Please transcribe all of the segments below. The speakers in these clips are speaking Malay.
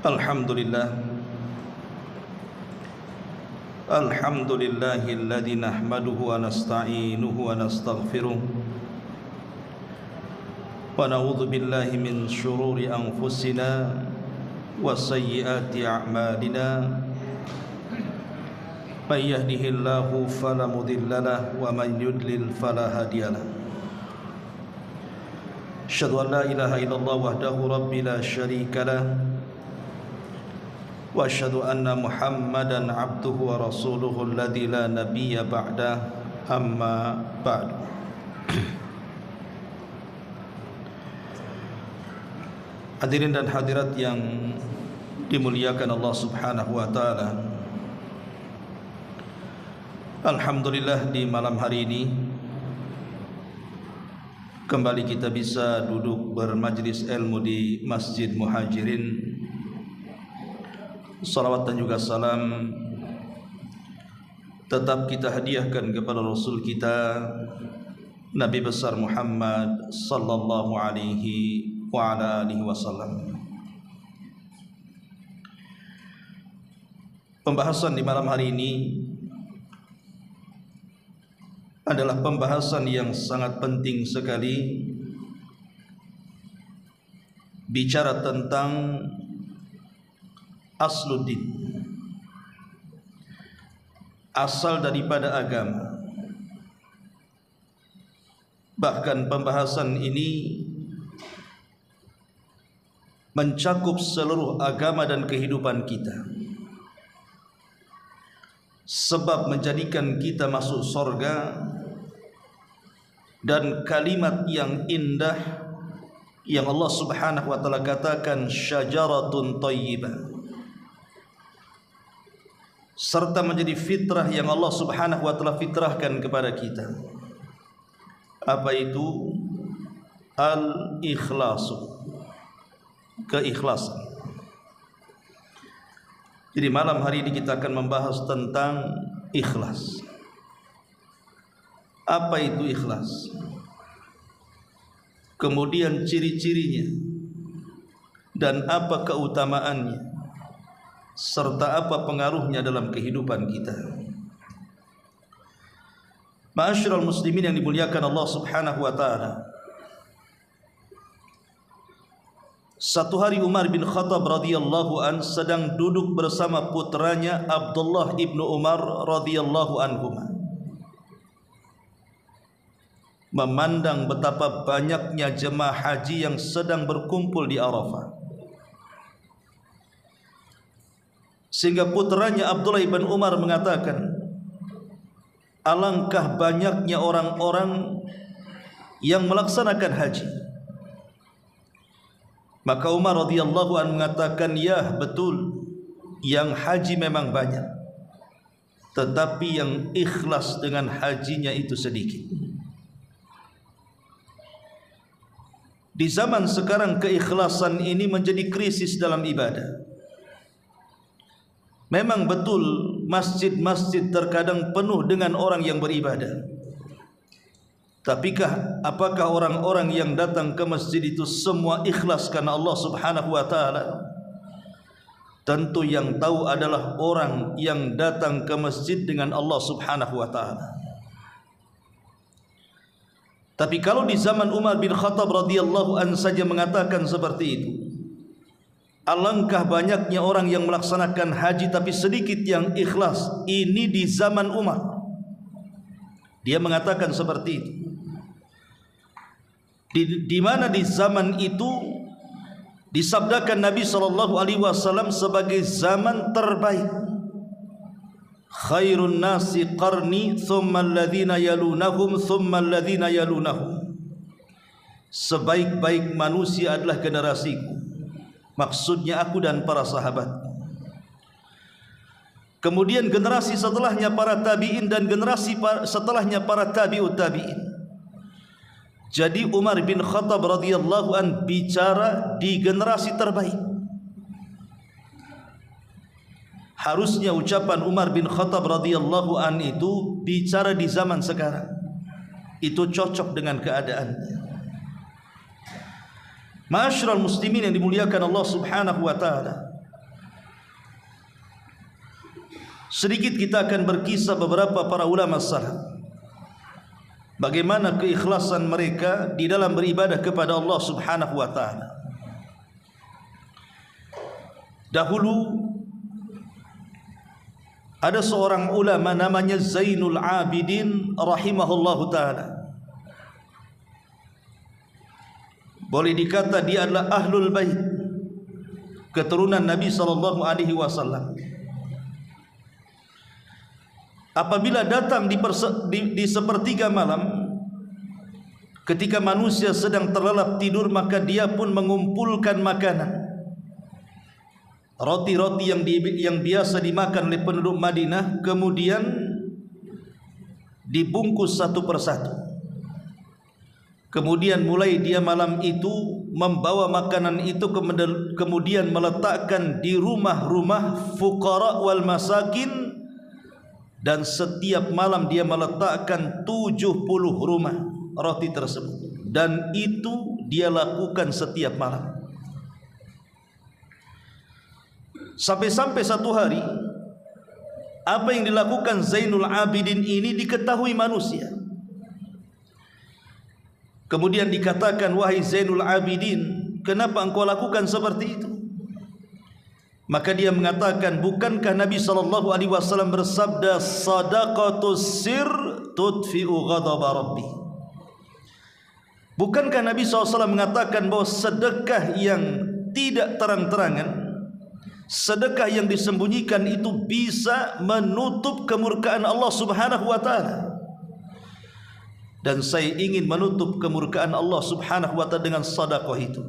Alhamdulillah Alhamdulillahilladzi nahmaduhu wa nasta'inuhu wa nastaghfiruh wa na'udzu billahi min syururi anfusina wa sayyiati a'malina may yahdihillahu fala mudhillalah wa may yudlil fala hadiyalah. Asyhadu an la ilaha illallah wahdahu rabbi la syarika lah wa asyhadu anna Muhammadan abduhu wa rasuluhu alladzi la nabiyya ba'dah, amma ba'du. Hadirin dan hadirat yang dimuliakan Allah Subhanahu wa taala. Alhamdulillah, di malam hari ini kembali kita bisa duduk bermajlis ilmu di Masjid Muhajirin. Salawat dan juga salam tetap kita hadiahkan kepada Rasul kita Nabi besar Muhammad sallallahu alaihi wa ala alihi wasallam. Pembahasan di malam hari ini adalah pembahasan yang sangat penting sekali, bicara tentang asluddin, asal daripada agama. Bahkan pembahasan ini mencakup seluruh agama dan kehidupan kita, sebab menjadikan kita masuk surga. Dan kalimat yang indah yang Allah Subhanahu wa taala katakan syajaratun thayyibah, serta menjadi fitrah yang Allah Subhanahu wa taala fitrahkan kepada kita. Apa itu? Al-ikhlasu, keikhlasan. Jadi malam hari ini kita akan membahas tentang ikhlas. Apa itu ikhlas? Kemudian ciri-cirinya dan apa keutamaannya, serta apa pengaruhnya dalam kehidupan kita. Ma'asyiral muslimin yang dimuliakan Allah Subhanahu wa taala. Satu hari Umar bin Khattab radhiyallahu an sedang duduk bersama putranya Abdullah ibnu Umar radhiyallahu anhuma, memandang betapa banyaknya jemaah haji yang sedang berkumpul di Arafah. Sehingga putranya Abdullah bin Umar mengatakan, alangkah banyaknya orang-orang yang melaksanakan haji. Maka Umar radhiyallahu anhu mengatakan, ya betul, yang haji memang banyak, tetapi yang ikhlas dengan hajinya itu sedikit. Di zaman sekarang keikhlasan ini menjadi krisis dalam ibadah. Memang betul masjid-masjid terkadang penuh dengan orang yang beribadah. Tapikah apakah orang-orang yang datang ke masjid itu semua ikhlas karena Allah Subhanahu wa taala? Tentu yang tahu adalah orang yang datang ke masjid dengan Allah Subhanahu wa taala. Tapi kalau di zaman Umar bin Khattab radhiyallahu anhu saja mengatakan seperti itu, alangkah banyaknya orang yang melaksanakan haji tapi sedikit yang ikhlas. Ini di zaman Umar. Dia mengatakan seperti itu. Di mana di zaman itu disabdakan Nabi SAW sebagai zaman terbaik. Khairun nasi qarni thumma alladhina yalunahum thumma alladhina yalunahum. Sebaik-baik manusia adalah generasiku, maksudnya aku dan para sahabat. Kemudian generasi setelahnya para tabi'in, dan generasi setelahnya para tabi'ut tabi'in. Jadi Umar bin Khattab radhiyallahu an bicara di generasi terbaik. Harusnya ucapan Umar bin Khattab radhiyallahu an itu bicara di zaman sekarang. Itu cocok dengan keadaannya. Ma'asyiral muslimin yang dimuliakan Allah Subhanahu wa taala. sedikit kita akan berkisah beberapa para ulama salaf, bagaimana keikhlasan mereka di dalam beribadah kepada Allah Subhanahu wa taala. Dahulu ada seorang ulama namanya Zainul Abidin rahimahullahu taala. Boleh dikata dia adalah ahlul bait, keturunan Nabi sallallahu alaihi wasallam. Apabila datang di sepertiga malam, ketika manusia sedang terlelap tidur, maka dia pun mengumpulkan makanan, roti-roti yang biasa dimakan oleh penduduk Madinah, kemudian dibungkus satu persatu. Kemudian mulai dia malam itu membawa makanan itu, kemudian meletakkan di rumah-rumah fuqara wal masakin, dan setiap malam dia meletakkan 70 rumah roti tersebut, dan itu dia lakukan setiap malam. Sampai-sampai satu hari, apa yang dilakukan Zainul Abidin ini diketahui manusia. Kemudian dikatakan, wahai Zainul Abidin, kenapa engkau lakukan seperti itu? Maka dia mengatakan, bukankah Nabi SAW bersabda, sadaqatus sir tudfi'u ghadaba rabbi? Bukankah Nabi SAW mengatakan bahwa sedekah yang tidak terang-terangan, sedekah yang disembunyikan itu bisa menutup kemurkaan Allah Subhanahu wa taala? Dan saya ingin menutup kemurkaan Allah Subhanahu wa taala dengan sedekah itu.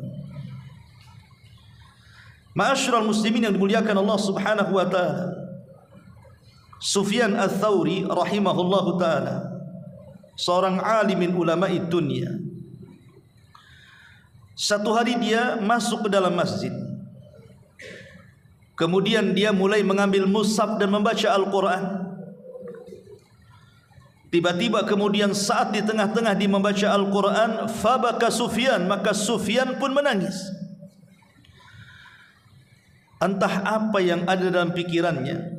Ma'asyiral muslimin yang dimuliakan Allah Subhanahu wa taala, Sufyan Ats-Tsauri rahimahullahu taala, seorang alimin ulama'i dunia. Satu hari dia masuk ke dalam masjid. Kemudian dia mulai mengambil mushaf dan membaca Al-Quran. Tiba-tiba kemudian saat di tengah-tengah dia membaca Al-Quran, fabaka Sufyan, maka Sufyan pun menangis. Entah apa yang ada dalam pikirannya.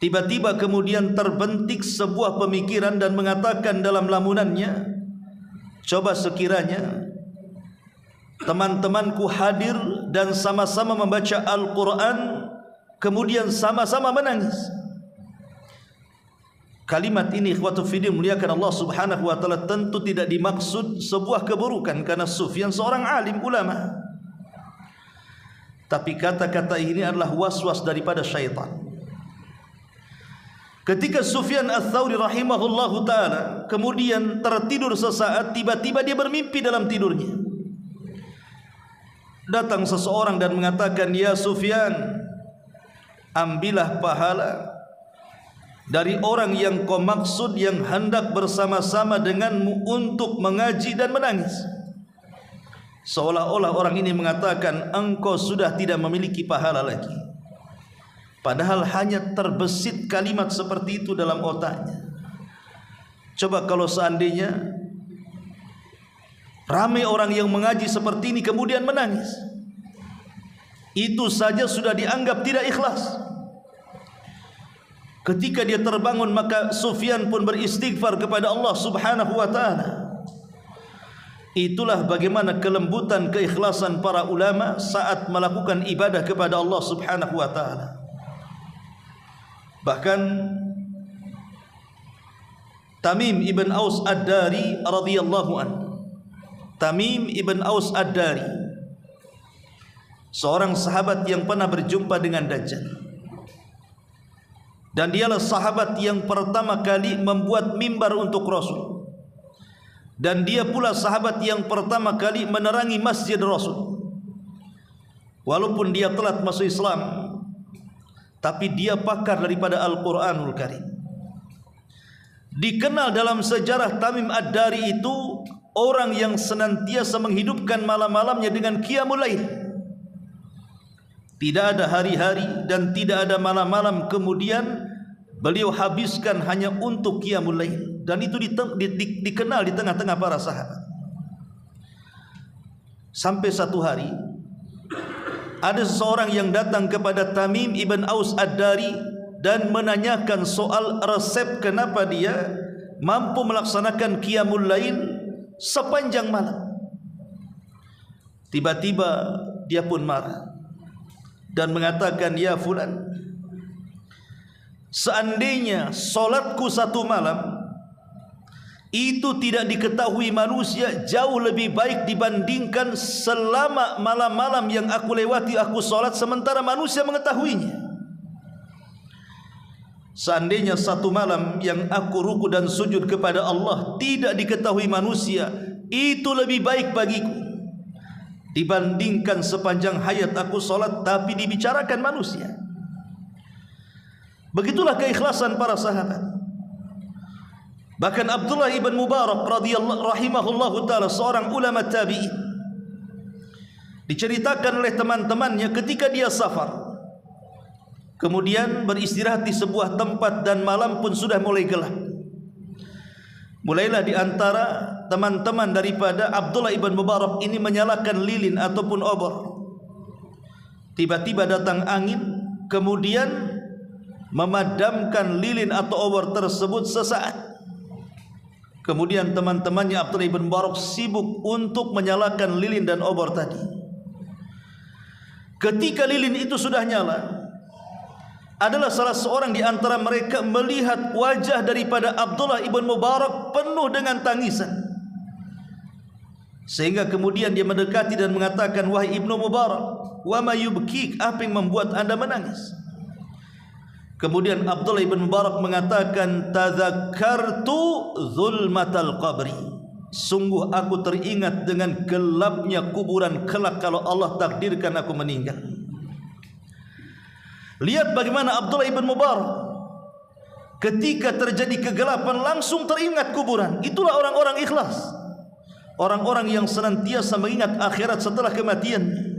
Tiba-tiba kemudian terbentik sebuah pemikiran dan mengatakan dalam lamunannya, coba sekiranya teman-temanku hadir dan sama-sama membaca Al-Quran, kemudian sama-sama menangis. Kalimat ini ikhwatu fiddin muliakan Allah Subhanahu wa taala tentu tidak dimaksud sebuah keburukan, karena Sufyan seorang alim ulama. Tapi kata-kata ini adalah was-was daripada syaitan. Ketika Sufyan Ats-Tsauri rahimahullahu taala kemudian tertidur sesaat, tiba-tiba dia bermimpi dalam tidurnya. Datang seseorang dan mengatakan, ya Sufyan, ambillah pahala dari orang yang kau maksud yang hendak bersama-sama denganmu untuk mengaji dan menangis. Seolah-olah orang ini mengatakan, engkau sudah tidak memiliki pahala lagi. Padahal hanya terbesit kalimat seperti itu dalam otaknya. Coba kalau seandainya ramai orang yang mengaji seperti ini kemudian menangis, itu saja sudah dianggap tidak ikhlas. Ketika dia terbangun, maka Sufyan pun beristighfar kepada Allah Subhanahu wa taala. Itulah bagaimana kelembutan keikhlasan para ulama saat melakukan ibadah kepada Allah Subhanahu wa taala. Bahkan Tamim ibn Aus Ad-Dari radhiyallahu anhu, Tamim ibn Aus Ad-Dari, seorang sahabat yang pernah berjumpa dengan Dajjal. Dan dialah sahabat yang pertama kali membuat mimbar untuk Rasul. Dan dia pula sahabat yang pertama kali menerangi masjid Rasul. Walaupun dia telat masuk Islam, tapi dia pakar daripada Al-Quranul Karim. Dikenal dalam sejarah Tamim Ad-Dari itu orang yang senantiasa menghidupkan malam-malamnya dengan qiyamul lail. Tidak ada hari-hari dan tidak ada malam-malam kemudian beliau habiskan hanya untuk qiyamul lail, dan itu dikenal di tengah-tengah para sahabat. Sampai satu hari ada seseorang yang datang kepada Tamim ibn Aus Ad-Dari dan menanyakan soal resep kenapa dia mampu melaksanakan qiyamul lail sepanjang malam. Tiba-tiba dia pun marah dan mengatakan, ya fulan, seandainya solatku satu malam itu tidak diketahui manusia, jauh lebih baik dibandingkan selama malam-malam yang aku lewati aku solat sementara manusia mengetahuinya. Seandainya satu malam yang aku ruku dan sujud kepada Allah tidak diketahui manusia, itu lebih baik bagiku dibandingkan sepanjang hayat aku solat tapi dibicarakan manusia. Begitulah keikhlasan para sahabat. Bahkan Abdullah ibn Mubarak radhiyallahu rahimahullahu taala, seorang ulama tabi'in, diceritakan oleh teman-temannya ketika dia safar, kemudian beristirahat di sebuah tempat dan malam pun sudah mulai gelap. Mulailah di antara teman-teman daripada Abdullah ibn Mubarak ini menyalakan lilin ataupun obor. Tiba-tiba datang angin, kemudian memadamkan lilin atau obor tersebut sesaat. Kemudian teman-temannya Abdullah ibn Mubarak sibuk untuk menyalakan lilin dan obor tadi. Ketika lilin itu sudah nyala, adalah salah seorang di antara mereka melihat wajah daripada Abdullah ibn Mubarak penuh dengan tangisan. Sehingga kemudian dia mendekati dan mengatakan, wahai Ibnu Mubarak, wa ma yubkik, apa yang membuat anda menangis? Kemudian Abdullah ibn Mubarak mengatakan, tadzakartu zulmatal qabri, sungguh aku teringat dengan gelapnya kuburan kelak kalau Allah takdirkan aku meninggal. Lihat bagaimana Abdullah ibn Mubarak ketika terjadi kegelapan langsung teringat kuburan. Itulah orang-orang ikhlas, orang-orang yang senantiasa mengingat akhirat setelah kematian.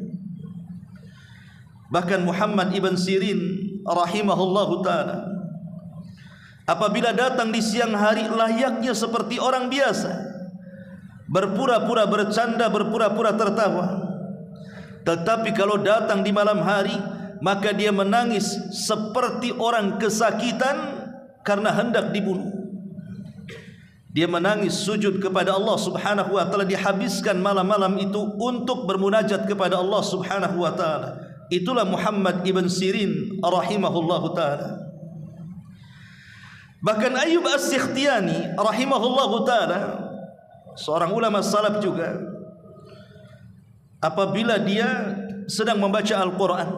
Bahkan Muhammad ibn Sirin rahimahullahu ta'ala, apabila datang di siang hari layaknya seperti orang biasa, berpura-pura bercanda, berpura-pura tertawa. Tetapi kalau datang di malam hari, maka dia menangis seperti orang kesakitan karena hendak dibunuh. Dia menangis sujud kepada Allah subhanahu wa ta'ala. Dihabiskan malam-malam itu untuk bermunajat kepada Allah subhanahu wa ta'ala. Itulah Muhammad ibn Sirin rahimahullahu ta'ala. Bahkan Ayyub as-Sikhtiyani rahimahullahu ta'ala, seorang ulama salaf juga, apabila dia sedang membaca Al-Quran,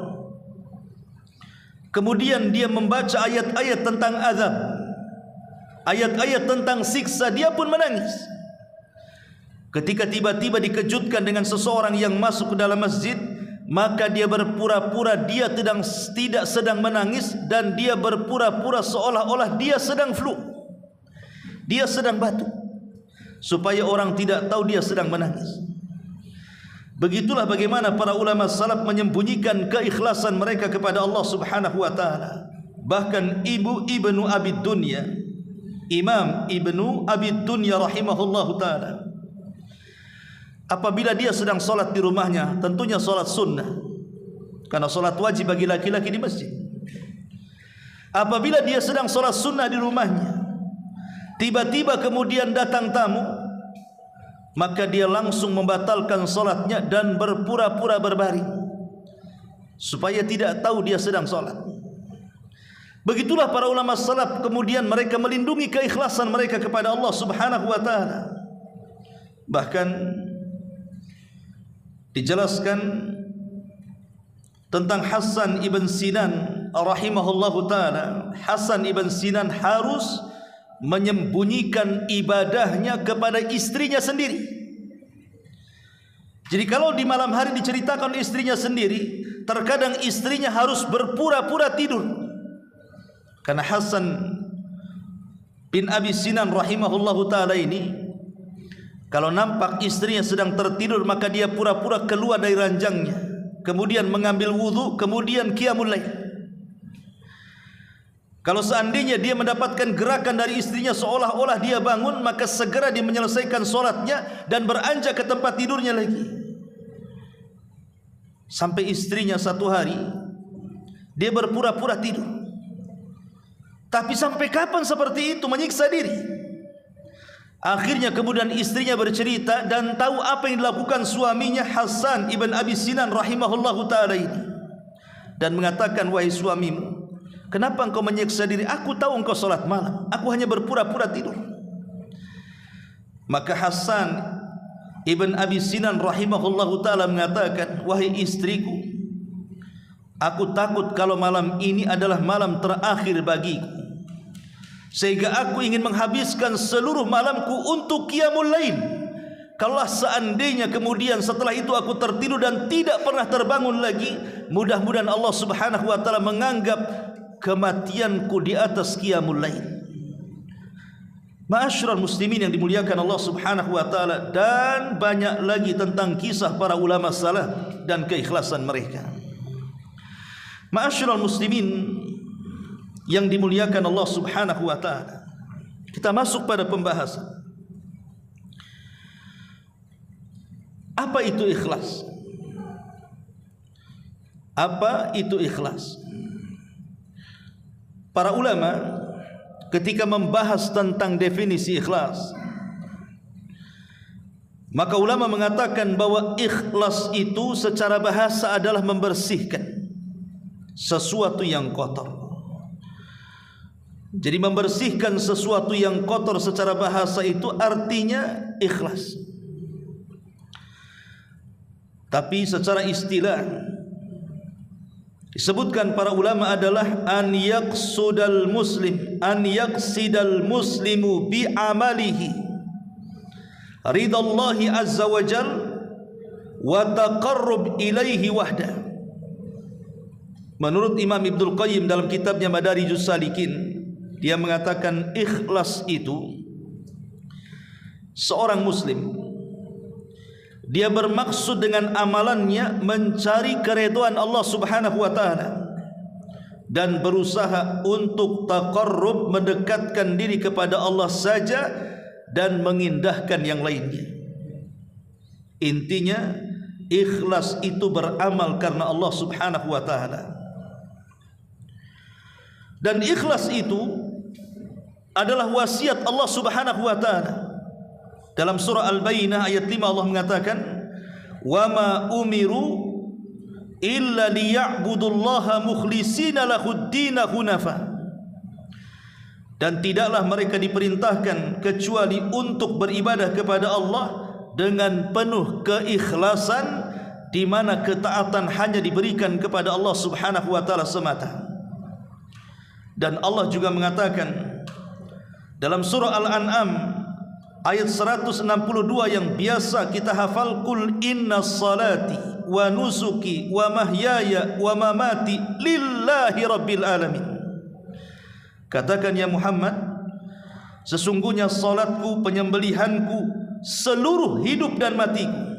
kemudian dia membaca ayat-ayat tentang azab, ayat-ayat tentang siksa, dia pun menangis. Ketika tiba-tiba dikejutkan dengan seseorang yang masuk ke dalam masjid, maka dia berpura-pura dia tidak sedang menangis, dan dia berpura-pura seolah-olah dia sedang flu, dia sedang batuk, supaya orang tidak tahu dia sedang menangis. Begitulah bagaimana para ulama salaf menyembunyikan keikhlasan mereka kepada Allah subhanahu wa ta'ala. Bahkan Ibnu Abi Dunya, Imam Ibnu Abi Dunya rahimahullahu ta'ala, apabila dia sedang solat di rumahnya, tentunya solat sunnah, karena solat wajib bagi laki-laki di masjid. Apabila dia sedang solat sunnah di rumahnya, tiba-tiba kemudian datang tamu, maka dia langsung membatalkan solatnya dan berpura-pura berbaring supaya tidak tahu dia sedang solat. Begitulah para ulama salaf, kemudian mereka melindungi keikhlasan mereka kepada Allah subhanahu wa ta'ala. Bahkan dijelaskan tentang Hasan ibn Sinan rahimahullahu ta'ala. Hasan ibn Sinan harus menyembunyikan ibadahnya kepada istrinya sendiri. Jadi kalau di malam hari diceritakan istrinya sendiri, terkadang istrinya harus berpura-pura tidur. Karena Hasan bin Abi Sinan rahimahullahu ta'ala ini, kalau nampak istrinya sedang tertidur, maka dia pura-pura keluar dari ranjangnya, kemudian mengambil wudhu, kemudian qiyamul lail. Kalau seandainya dia mendapatkan gerakan dari istrinya seolah-olah dia bangun, maka segera dia menyelesaikan solatnya dan beranjak ke tempat tidurnya lagi. Sampai istrinya satu hari dia berpura-pura tidur. Tapi sampai kapan seperti itu, menyiksa diri? Akhirnya kemudian istrinya bercerita dan tahu apa yang dilakukan suaminya Hasan ibn Abi Sinan rahimahullahu ta'ala ini, dan mengatakan, wahai suamimu, kenapa engkau menyiksa diri? Aku tahu engkau salat malam, aku hanya berpura-pura tidur. Maka Hasan ibn Abi Sinan rahimahullahu ta'ala mengatakan, wahai istriku, aku takut kalau malam ini adalah malam terakhir bagiku, sehingga aku ingin menghabiskan seluruh malamku untuk qiyamul lail. Kalau seandainya kemudian setelah itu aku tertidur dan tidak pernah terbangun lagi, mudah-mudahan Allah subhanahu wa ta'ala menganggap kematianku di atas qiyamul lail. Ma'asyiral muslimin yang dimuliakan Allah subhanahu wa ta'ala, dan banyak lagi tentang kisah para ulama salaf dan keikhlasan mereka. Ma'asyiral muslimin yang dimuliakan Allah subhanahu wa ta'ala, kita masuk pada pembahasan. Apa itu ikhlas? Apa itu ikhlas? Para ulama ketika membahas tentang definisi ikhlas, maka ulama mengatakan bahwa ikhlas itu secara bahasa adalah membersihkan sesuatu yang kotor. Jadi membersihkan sesuatu yang kotor secara bahasa itu artinya ikhlas. Tapi secara istilah disebutkan para ulama adalah an yaqsudal muslimu bi amalihi ridallahi azza wa jal wa taqarrub ilaihi wahda. Menurut Imam Ibnul Qayyim dalam kitabnya Madarijus Salikin, dia mengatakan ikhlas itu seorang muslim, dia bermaksud dengan amalannya mencari keridhaan Allah subhanahu wa ta'ala dan berusaha untuk taqarrub, mendekatkan diri kepada Allah saja dan mengindahkan yang lainnya. Intinya ikhlas itu beramal karena Allah subhanahu wa ta'ala. Dan ikhlas itu adalah wasiat Allah subhanahu wa ta'ala. Dalam surah Al-Bayyinah ayat 5 Allah mengatakan, wa ma umiru illa liya'budullaha mukhlishina lahud-din hunafa. Dan tidaklah mereka diperintahkan kecuali untuk beribadah kepada Allah dengan penuh keikhlasan, di mana ketaatan hanya diberikan kepada Allah subhanahu wa ta'ala semata. Dan Allah juga mengatakan dalam surah Al-An'am ayat 162 yang biasa kita hafal, qul innas salati wa nusuki wa mahyaya wa mamati lillahi rabbil alamin. Katakan ya Muhammad, sesungguhnya salatku, penyembelihanku, seluruh hidup dan matiku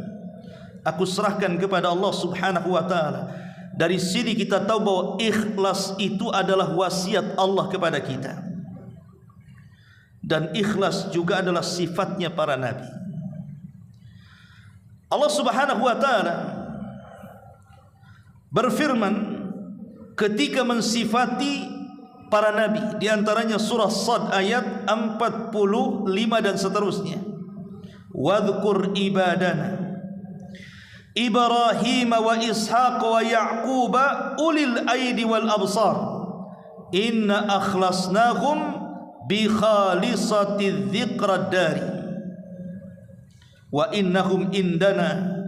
aku serahkan kepada Allah subhanahu wa ta'ala. Dari sini kita tahu bahwa ikhlas itu adalah wasiat Allah kepada kita, dan ikhlas juga adalah sifatnya para nabi. Allah subhanahu wa ta'ala berfirman ketika mensifati para nabi, di antaranya surah Sad ayat 45 dan seterusnya, wadhkur ibadana Ibrahim wa Ishaq wa Ya'qub ulil aidi wal absar inna akhlasnahum bi khalisati dzikrad dari wa innahum indana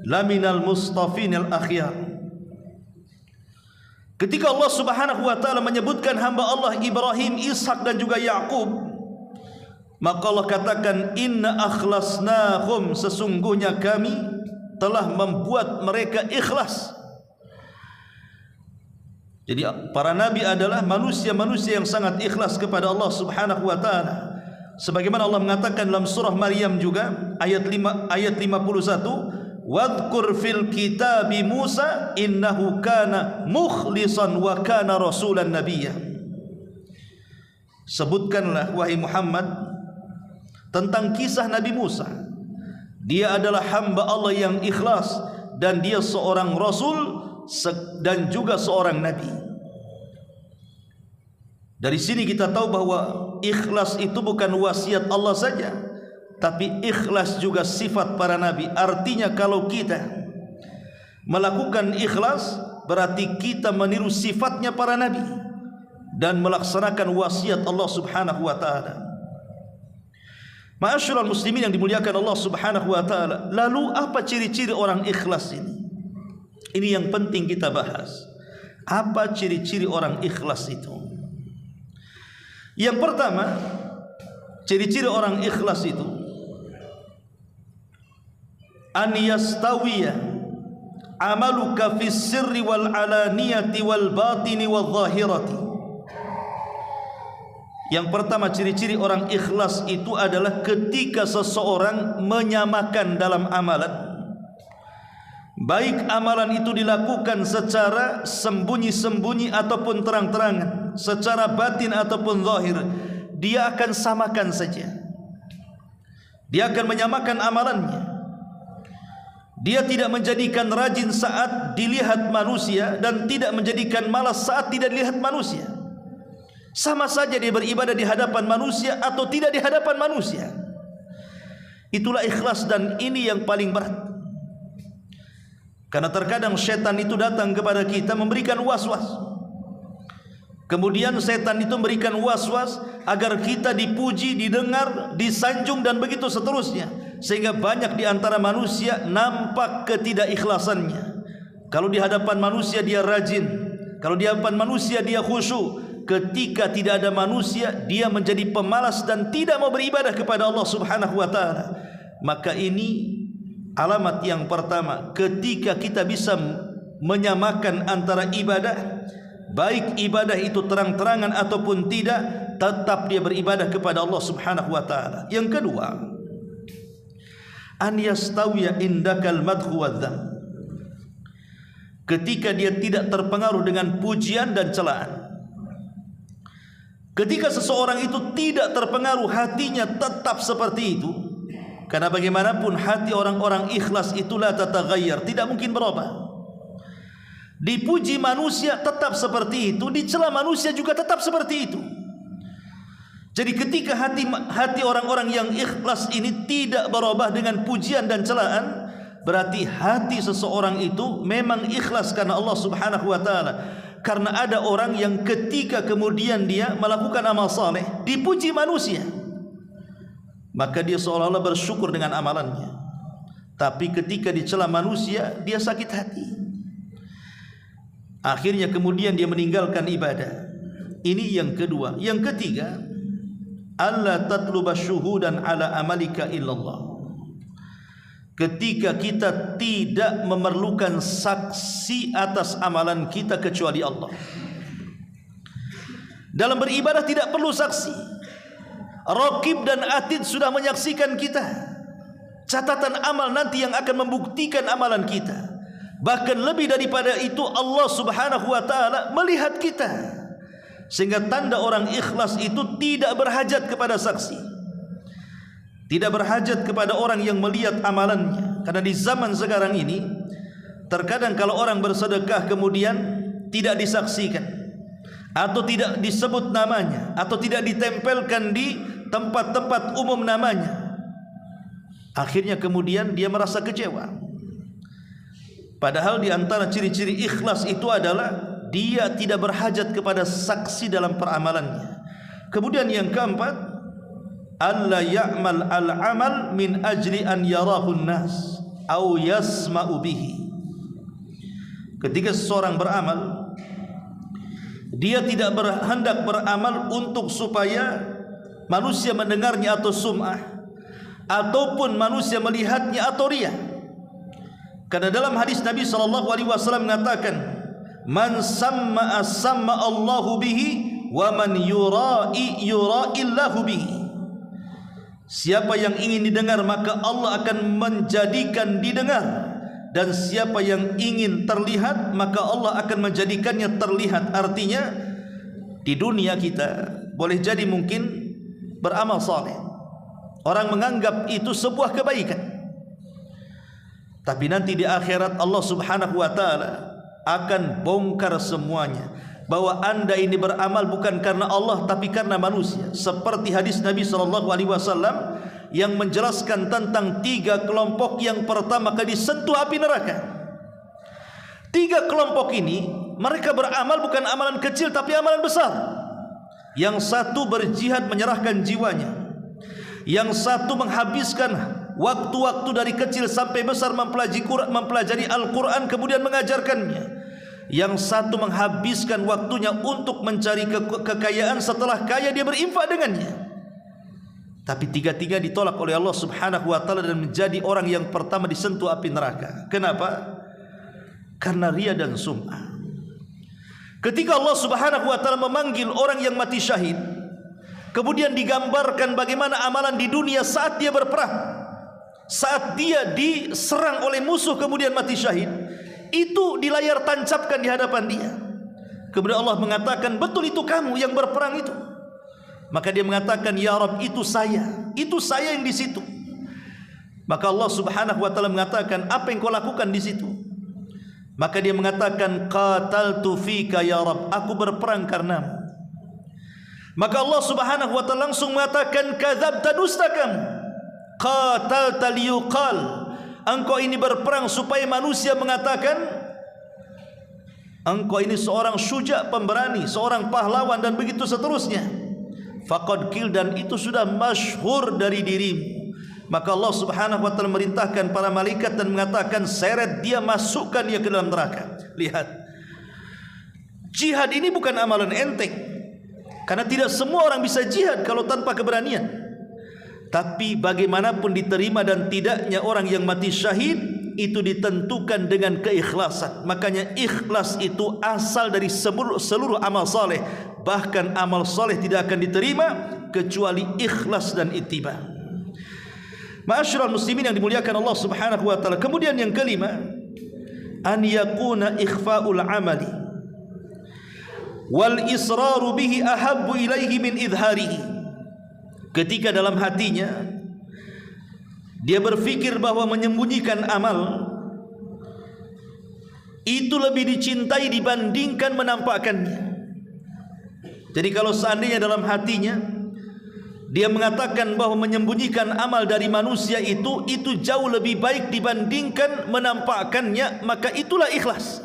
laminal mustafinil akhyar. Ketika Allah subhanahu wa ta'ala menyebutkan hamba Allah Ibrahim, Ishak dan juga Ya'qub, maka Allah katakan inna akhlasnahum, sesungguhnya kami telah membuat mereka ikhlas. Jadi para nabi adalah manusia-manusia yang sangat ikhlas kepada Allah subhanahu wa ta'ala. Sebagaimana Allah mengatakan dalam surah Maryam juga ayat 51, wadhkur fil kitabi Musa innahu kana mukhlisan wa kana rasulan nabiyya. Sebutkanlah wahai Muhammad tentang kisah Nabi Musa. Dia adalah hamba Allah yang ikhlas, dan dia seorang rasul dan juga seorang nabi. Dari sini kita tahu bahwa ikhlas itu bukan wasiat Allah saja, tapi ikhlas juga sifat para nabi. Artinya kalau kita melakukan ikhlas, berarti kita meniru sifatnya para nabi dan melaksanakan wasiat Allah Subhanahu wa taala. Ma'asyiral muslimin yang dimuliakan Allah Subhanahu wa taala, lalu apa ciri-ciri orang ikhlas ini? Ini yang penting kita bahas. Apa ciri-ciri orang ikhlas itu? Yang pertama, ciri-ciri orang ikhlas itu an yastawiya amaluka fis sirri wal alaniyati wal batini wal zahirati. Yang pertama, ciri-ciri orang ikhlas itu adalah ketika seseorang menyamakan dalam amalan, baik amalan itu dilakukan secara sembunyi-sembunyi ataupun terang-terangan, secara batin ataupun zahir, dia akan samakan saja. Dia akan menyamakan amalannya. Dia tidak menjadikan rajin saat dilihat manusia dan tidak menjadikan malas saat tidak dilihat manusia. Sama saja dia beribadah di hadapan manusia atau tidak di hadapan manusia. Itulah ikhlas, dan ini yang paling berat. Karena terkadang setan itu datang kepada kita memberikan was-was. Kemudian setan itu memberikan was-was agar kita dipuji, didengar, disanjung dan begitu seterusnya. Sehingga banyak di antara manusia nampak ketidakikhlasannya. Kalau di hadapan manusia dia rajin, kalau di hadapan manusia dia khusyuk. Ketika tidak ada manusia, dia menjadi pemalas dan tidak mau beribadah kepada Allah Subhanahu wa taala. Maka ini alamat yang pertama, ketika kita bisa menyamakan antara ibadah, baik ibadah itu terang-terangan ataupun tidak, tetap dia beribadah kepada Allah Subhanahu wa taala. Yang kedua, an yastawiya indakal madhu wadzam. Ketika dia tidak terpengaruh dengan pujian dan celaan. Ketika seseorang itu tidak terpengaruh, hatinya tetap seperti itu. Karena bagaimanapun hati orang-orang ikhlas itulah tataghayyar, tidak mungkin berubah. Dipuji manusia tetap seperti itu, dicela manusia juga tetap seperti itu. Jadi ketika hati orang-orang yang ikhlas ini tidak berubah dengan pujian dan celaan, berarti hati seseorang itu memang ikhlas karena Allah Subhanahu wa taala. Karena ada orang yang ketika kemudian dia melakukan amal saleh, dipuji manusia, maka dia seolah-olah bersyukur dengan amalannya. Tapi ketika dicela manusia, dia sakit hati. Akhirnya kemudian dia meninggalkan ibadah. Ini yang kedua. Yang ketiga, alla tatluba syuhudan ala amalika illallah. Ketika kita tidak memerlukan saksi atas amalan kita kecuali Allah. Dalam beribadah tidak perlu saksi. Raqib dan atid sudah menyaksikan kita. Catatan amal nanti yang akan membuktikan amalan kita. Bahkan lebih daripada itu, Allah Subhanahu wa taala melihat kita. Sehingga tanda orang ikhlas itu tidak berhajat kepada saksi, tidak berhajat kepada orang yang melihat amalannya. Karena di zaman sekarang ini, terkadang kalau orang bersedekah kemudian tidak disaksikan, atau tidak disebut namanya, atau tidak ditempelkan di tempat-tempat umum namanya, akhirnya kemudian dia merasa kecewa. Padahal di antara ciri-ciri ikhlas itu adalah dia tidak berhajat kepada saksi dalam peramalannya. Kemudian yang keempat, alla ya'mal al-amal min ajli an yarahu an-nas au yasma'u bihi. Ketika seseorang beramal, dia tidak hendak beramal untuk supaya manusia mendengarnya atau sum'ah, ataupun manusia melihatnya atau riya. Karena dalam hadis Nabi SAW mengatakan, man samma'a samma Allahu bihi wa man yura'i yura'illahu bihi. Siapa yang ingin didengar maka Allah akan menjadikan didengar, dan siapa yang ingin terlihat maka Allah akan menjadikannya terlihat. Artinya di dunia kita boleh jadi mungkin beramal saleh, orang menganggap itu sebuah kebaikan, tapi nanti di akhirat Allah Subhanahu wa taala akan bongkar semuanya. bahwa anda ini beramal bukan karena Allah tapi karena manusia, seperti hadis Nabi SAW yang menjelaskan tentang 3 kelompok yang pertama kali disentuh api neraka. 3 kelompok ini mereka beramal bukan amalan kecil tapi amalan besar. Yang satu berjihad menyerahkan jiwanya, yang satu menghabiskan waktu-waktu dari kecil sampai besar mempelajari Al-Quran kemudian mengajarkannya, yang satu menghabiskan waktunya untuk mencari kekayaan, setelah kaya dia berinfak dengannya. Tapi 3-3 ditolak oleh Allah Subhanahu wa taala dan menjadi orang yang pertama disentuh api neraka. Kenapa? Karena riya dan sum'ah. Ketika Allah Subhanahu wa taala memanggil orang yang mati syahid, kemudian digambarkan bagaimana amalan di dunia saat dia berperang, saat dia diserang oleh musuh kemudian mati syahid, itu di layar tancapkan di hadapan dia. Kemudian Allah mengatakan, betul itu kamu yang berperang itu? Maka dia mengatakan, ya Rabb, itu saya yang di situ. Maka Allah Subhanahu wa taala mengatakan, apa yang kau lakukan di situ? Maka dia mengatakan, qataltu fika ya Rabb, aku berperang karenamu. Maka Allah Subhanahu wa taala langsung mengatakan, kadzabta, dusta kamu. Qatalta liyuqal, engkau ini berperang supaya manusia mengatakan engkau ini seorang syuja, pemberani, seorang pahlawan dan begitu seterusnya. Faqad qil, dan itu sudah masyhur dari dirimu. Maka Allah Subhanahu wa taala merintahkan para malaikat dan mengatakan, seret dia, masukkan dia ke dalam neraka. Lihat, jihad ini bukan amalan enteng, karena tidak semua orang bisa jihad kalau tanpa keberanian. Tapi bagaimanapun diterima dan tidaknya orang yang mati syahid itu ditentukan dengan keikhlasan. Makanya ikhlas itu asal dari seluruh amal saleh. Bahkan amal saleh tidak akan diterima kecuali ikhlas dan ittiba. Ma'asyiral muslimin yang dimuliakan Allah Subhanahu wa taala. Kemudian yang kelima, an yakuna ikhfa'ul amali wal israru bihi ahabbu ilaihi min idharihi. Ketika dalam hatinya dia berfikir bahwa menyembunyikan amal itu lebih dicintai dibandingkan menampakkannya. Jadi kalau seandainya dalam hatinya dia mengatakan bahwa menyembunyikan amal dari manusia itu jauh lebih baik dibandingkan menampakkannya, maka itulah ikhlas.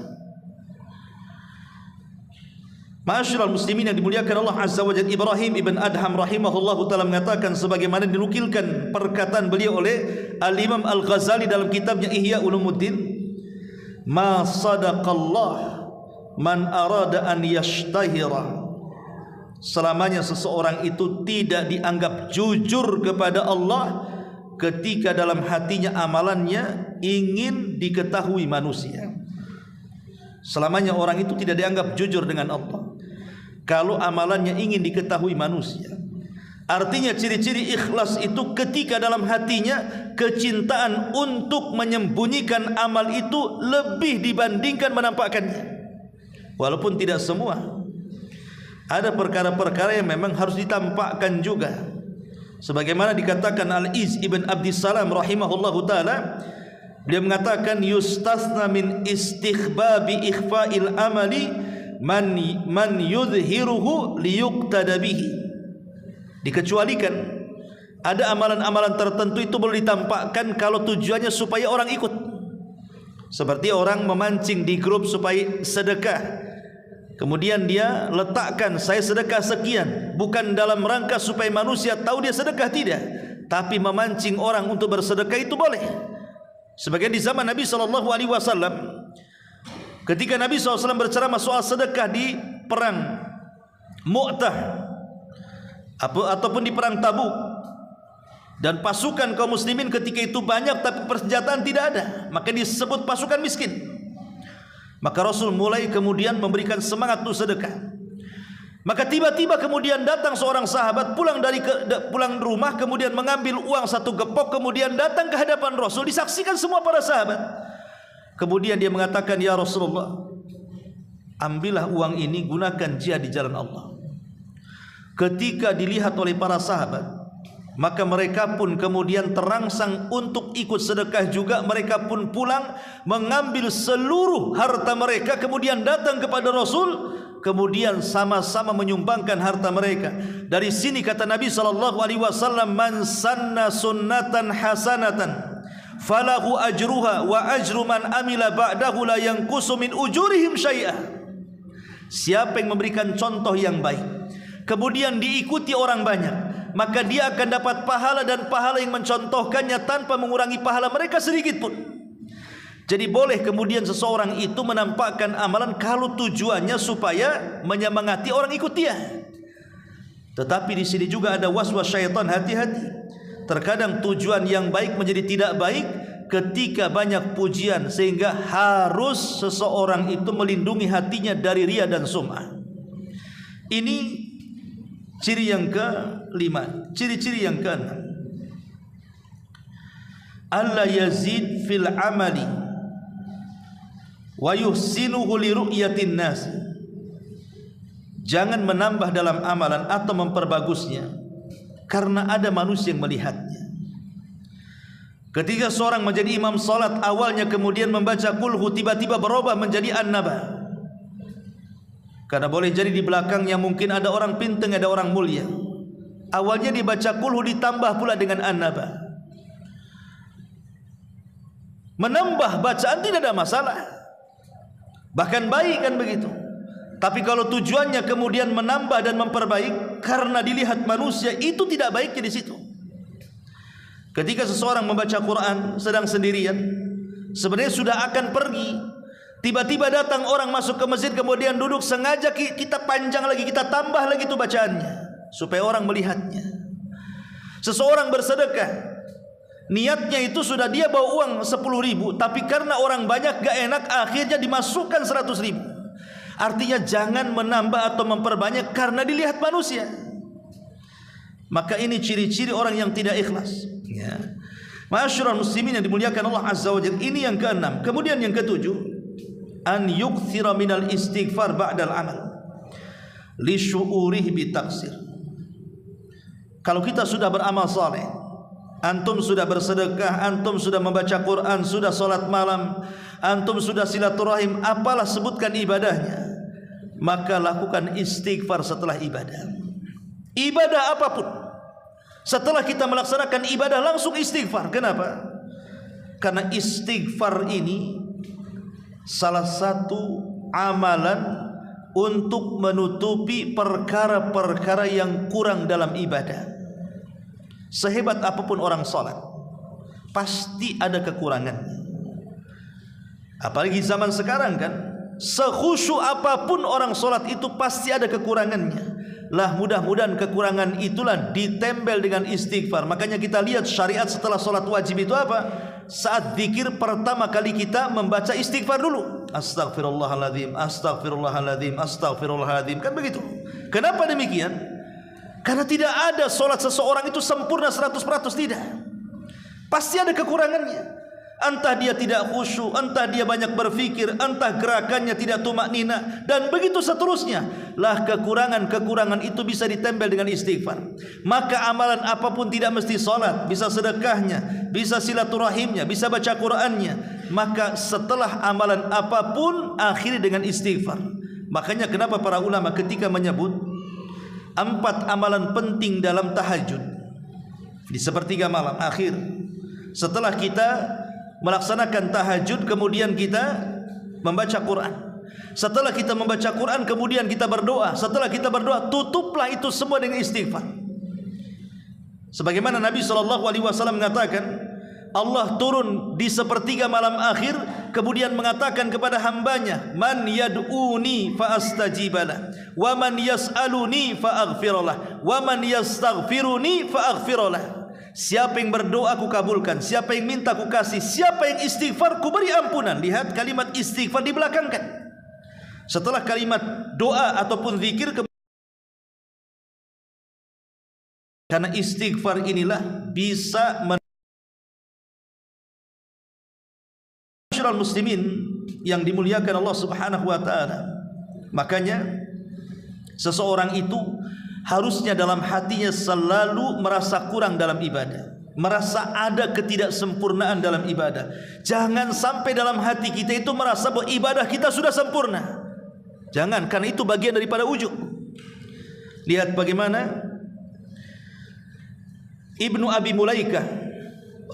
Ma'asyiral muslimin yang dimuliakan Allah Azza wa Jalla, Ibrahim ibn Adham rahimahullahu taala mengatakan sebagaimana dinukilkan perkataan beliau oleh Al-Imam Al-Ghazali dalam kitabnya Ihya Ulumuddin, ma sadaqallah man arada an yashtahira. Selamanya seseorang itu tidak dianggap jujur kepada Allah ketika dalam hatinya amalannya ingin diketahui manusia. Selamanya orang itu tidak dianggap jujur dengan Allah kalau amalannya ingin diketahui manusia. Artinya ciri-ciri ikhlas itu ketika dalam hatinya kecintaan untuk menyembunyikan amal itu lebih dibandingkan menampakkannya. Walaupun tidak semua, ada perkara-perkara yang memang harus ditampakkan juga. Sebagaimana dikatakan Al-Iz ibn Abdissalam rahimahullahu ta'ala, dia mengatakan yustasna min istikhbabi ikhfa'il amali man yudhiruhu liyuqtada bihi. Dikecualikan ada amalan-amalan tertentu itu boleh ditampakkan kalau tujuannya supaya orang ikut. Seperti orang memancing di grup supaya sedekah, kemudian dia letakkan saya sedekah sekian, bukan dalam rangka supaya manusia tahu dia sedekah, tidak, tapi memancing orang untuk bersedekah itu boleh. Sebagian di zaman Nabi SAW, ketika Nabi SAW berceramah soal sedekah di perang Mu'tah ataupun di perang Tabuk, dan pasukan kaum muslimin ketika itu banyak tapi persenjataan tidak ada, maka disebut pasukan miskin. Maka Rasul mulai kemudian memberikan semangat untuk sedekah. Maka tiba-tiba kemudian datang seorang sahabat pulang rumah, kemudian mengambil uang 1 gepok, kemudian datang ke hadapan Rasul, disaksikan semua para sahabat. Kemudian dia mengatakan, ya Rasulullah, ambillah uang ini, gunakan jihad di jalan Allah. Ketika dilihat oleh para sahabat, maka mereka pun kemudian terangsang untuk ikut sedekah juga. Mereka pun pulang mengambil seluruh harta mereka, kemudian datang kepada Rasul, kemudian sama-sama menyumbangkan harta mereka. Dari sini kata Nabi SAW, man sanna sunnatan hasanatan falahu ajruha wa ajru man amila ba'dahu la yanqusu min ujurihim syai'ah. Siapa yang memberikan contoh yang baik kemudian diikuti orang banyak, maka dia akan dapat pahala dan pahala yang mencontohkannya tanpa mengurangi pahala mereka sedikit pun. Jadi boleh kemudian seseorang itu menampakkan amalan kalau tujuannya supaya menyemangati orang ikut dia. Tetapi di sini juga ada waswas syaitan, hati-hati. Terkadang tujuan yang baik menjadi tidak baik ketika banyak pujian, sehingga harus seseorang itu melindungi hatinya dari riya dan sum'ah. Ini ciri yang ke-5. Ciri-ciri yang ke-6, alla yazid fil amali wa yuhsinuhu li ru'yatin nas. Jangan menambah dalam amalan atau memperbagusnya karena ada manusia yang melihatnya. Ketika seorang menjadi imam salat, awalnya kemudian membaca kulhu, tiba-tiba berubah menjadi an-naba. Karena boleh jadi di belakangnya mungkin ada orang pintar, ada orang mulia. Awalnya dibaca kulhu ditambah pula dengan an-naba. Menambah bacaan tidak ada masalah, bahkan baik kan begitu. Tapi kalau tujuannya kemudian menambah dan memperbaik karena dilihat manusia, itu tidak baiknya di situ. Ketika seseorang membaca Quran sedang sendirian, sebenarnya sudah akan pergi, tiba-tiba datang orang masuk ke masjid kemudian duduk, sengaja kita panjang lagi, kita tambah lagi itu bacaannya supaya orang melihatnya. Seseorang bersedekah, niatnya itu sudah dia bawa uang 10.000, tapi karena orang banyak gak enak, akhirnya dimasukkan 100.000. Artinya jangan menambah atau memperbanyak karena dilihat manusia. Maka ini ciri-ciri orang yang tidak ikhlas, ya. Ma'asyiral muslimin yang dimuliakan Allah Azza wa Jalla. Ini yang ke-6. Kemudian yang ke-7, an yukthira minal istighfar ba'dal amal li syu'urihi bitaqsir. Kalau kita sudah beramal saleh, antum sudah bersedekah, antum sudah membaca Quran, sudah salat malam, antum sudah silaturahim, apalah sebutkan ibadahnya, maka lakukan istighfar setelah ibadah. Ibadah apapun, setelah kita melaksanakan ibadah langsung istighfar. Kenapa? Karena istighfar ini salah satu amalan untuk menutupi perkara-perkara yang kurang dalam ibadah. Sehebat apapun orang salat, pasti ada kekurangannya. Apalagi zaman sekarang kan, sekhusyuk apapun orang salat itu pasti ada kekurangannya. Lah mudah-mudahan kekurangan itulah ditempel dengan istighfar. Makanya kita lihat syariat setelah salat wajib itu apa? Saat zikir pertama kali kita membaca istighfar dulu. Astaghfirullahaladzim, astaghfirullahaladzim, astaghfirullahaladzim. Kan begitu. Kenapa demikian? Karena tidak ada solat seseorang itu sempurna 100%, tidak. Pasti ada kekurangannya. Entah dia tidak khusyuk, entah dia banyak berfikir, entah gerakannya tidak tumaknina, dan begitu seterusnya. Lah kekurangan-kekurangan itu bisa ditempel dengan istighfar. Maka amalan apapun tidak mesti solat, bisa sedekahnya, bisa silaturahimnya, bisa baca Qur'annya. Maka setelah amalan apapun akhiri dengan istighfar. Makanya kenapa para ulama ketika menyebut 4 amalan penting dalam tahajud di sepertiga malam akhir, setelah kita melaksanakan tahajud kemudian kita membaca Quran, setelah kita membaca Quran kemudian kita berdoa, setelah kita berdoa tutuplah itu semua dengan istighfar. Sebagaimana Nabi SAW mengatakan, Allah turun di sepertiga malam akhir kemudian mengatakan kepada hambanya, man yad'uni fa astajibalah, wa man yas'aluni fa aghfirullah, wa man yastaghfiruni fa aghfirullah. Siapa yang berdoa aku kabulkan, siapa yang minta aku kasih, siapa yang istighfar ku beri ampunan. Lihat kalimat istighfar dibelakangkan setelah kalimat doa ataupun zikir. Karena istighfar inilah bisa muslimin yang dimuliakan Allah Subhanahu wa taala. Makanya seseorang itu harusnya dalam hatinya selalu merasa kurang dalam ibadah, merasa ada ketidaksempurnaan dalam ibadah. Jangan sampai dalam hati kita itu merasa bahwa ibadah kita sudah sempurna. Jangan, karena itu bagian daripada ujub. Lihat bagaimana Ibnu Abi Mulaikah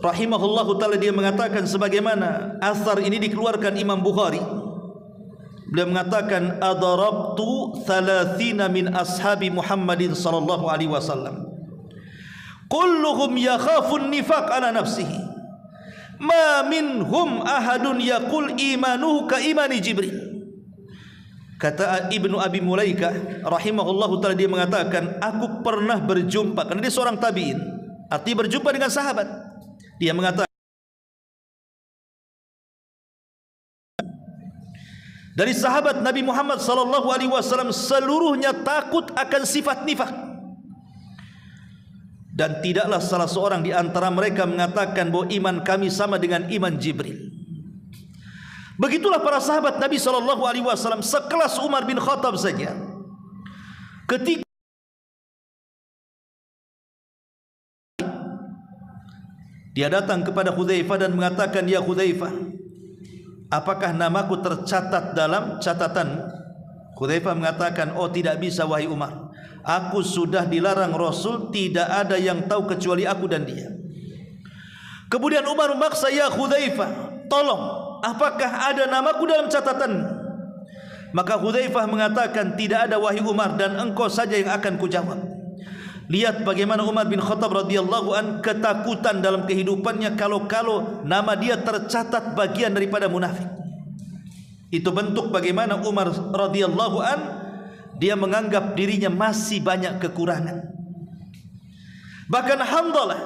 rahimahullahu ta'ala, dia mengatakan sebagaimana asar ini dikeluarkan Imam Bukhari. Beliau mengatakan adarabtu 30 min ashabi Muhammadin sallallahu alaihi wasallam kulluhum yakhafun nifaq ala nafsihi ma minhum ahadun yaqul imanuhu ka imani Jibril. Kata Ibnu Abi Mulaikah rahimahullahu ta'ala, dia mengatakan aku pernah berjumpa, karena dia seorang tabi'in, artinya berjumpa dengan sahabat. Dia mengatakan dari sahabat Nabi Muhammad sallallahu alaihi wasallam seluruhnya takut akan sifat nifak, dan tidaklah salah seorang di antara mereka mengatakan bahwa iman kami sama dengan iman Jibril. Begitulah para sahabat Nabi sallallahu alaihi wasallam, sekelas Umar bin Khattab saja, ketika dia datang kepada Hudzaifah dan mengatakan, ya Hudzaifah, apakah namaku tercatat dalam catatanmu? Hudzaifah mengatakan, oh tidak bisa wahai Umar, aku sudah dilarang Rasul, tidak ada yang tahu kecuali aku dan dia. Kemudian Umar memaksa, ya Hudzaifah, tolong, apakah ada namaku dalam catatan? Maka Hudzaifah mengatakan, tidak ada wahai Umar, dan engkau saja yang akan kujawab. Lihat bagaimana Umar bin Khattab radhiyallahu an ketakutan dalam kehidupannya kalau nama dia tercatat bagian daripada munafik. Itu bentuk bagaimana Umar radhiyallahu an dia menganggap dirinya masih banyak kekurangan. Bahkan Handalah,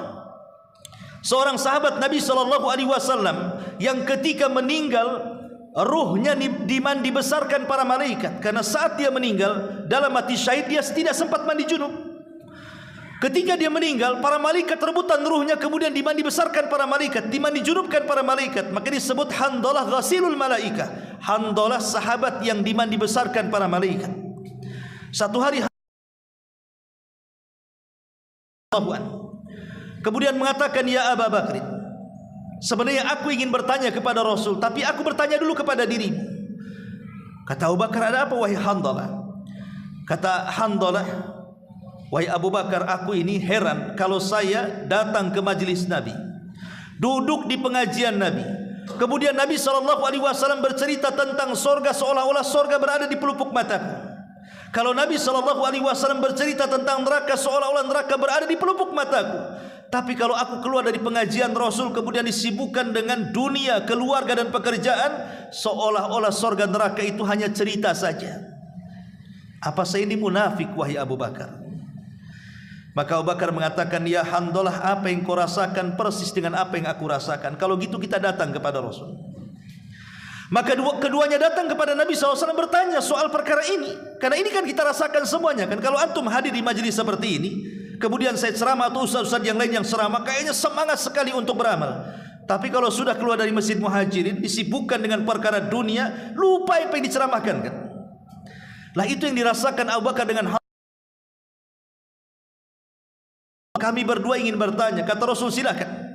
seorang sahabat Nabi sallallahu alaihi wasallam yang ketika meninggal ruhnya dibesarkan para malaikat, karena saat dia meninggal dalam mati syahid dia tidak sempat mandi junub. Ketika dia meninggal, para malaikat rebutan ruhnya, kemudian dimandi besarkan para malaikat, dimandi junubkan para malaikat. Maka disebut Handalah ghasilul malaikah. Handalah sahabat yang dimandi besarkan para malaikat. Satu hari kemudian mengatakan, ya Abu Bakr, sebenarnya aku ingin bertanya kepada Rasul, tapi aku bertanya dulu kepada dirimu. Kata Abu Bakar, ada apa wahai Handalah? Kata Handalah, wahai Abu Bakar, aku ini heran kalau saya datang ke majlis Nabi, duduk di pengajian Nabi, kemudian Nabi SAW bercerita tentang sorga seolah-olah sorga berada di pelupuk mataku. Kalau Nabi SAW bercerita tentang neraka seolah-olah neraka berada di pelupuk mataku. Tapi kalau aku keluar dari pengajian Rasul kemudian disibukkan dengan dunia, keluarga dan pekerjaan, seolah-olah sorga neraka itu hanya cerita saja. Apa saya ini munafik wahai Abu Bakar? Maka Abu Bakar mengatakan, ya Handalah, apa yang kau rasakan persis dengan apa yang aku rasakan. Kalau gitu kita datang kepada Rasul. Maka keduanya datang kepada Nabi SAW bertanya soal perkara ini. Karena ini kan kita rasakan semuanya kan. Kalau antum hadir di majelis seperti ini, kemudian saya ceramah atau ustaz-ustaz yang lain yang ceramah, kayaknya semangat sekali untuk beramal. Tapi kalau sudah keluar dari Masjid Muhajirin, disibukkan dengan perkara dunia, lupa apa yang diceramahkan kan. Lah itu yang dirasakan Abu Bakar dengan kami berdua ingin bertanya. Kata Rasul, silakan.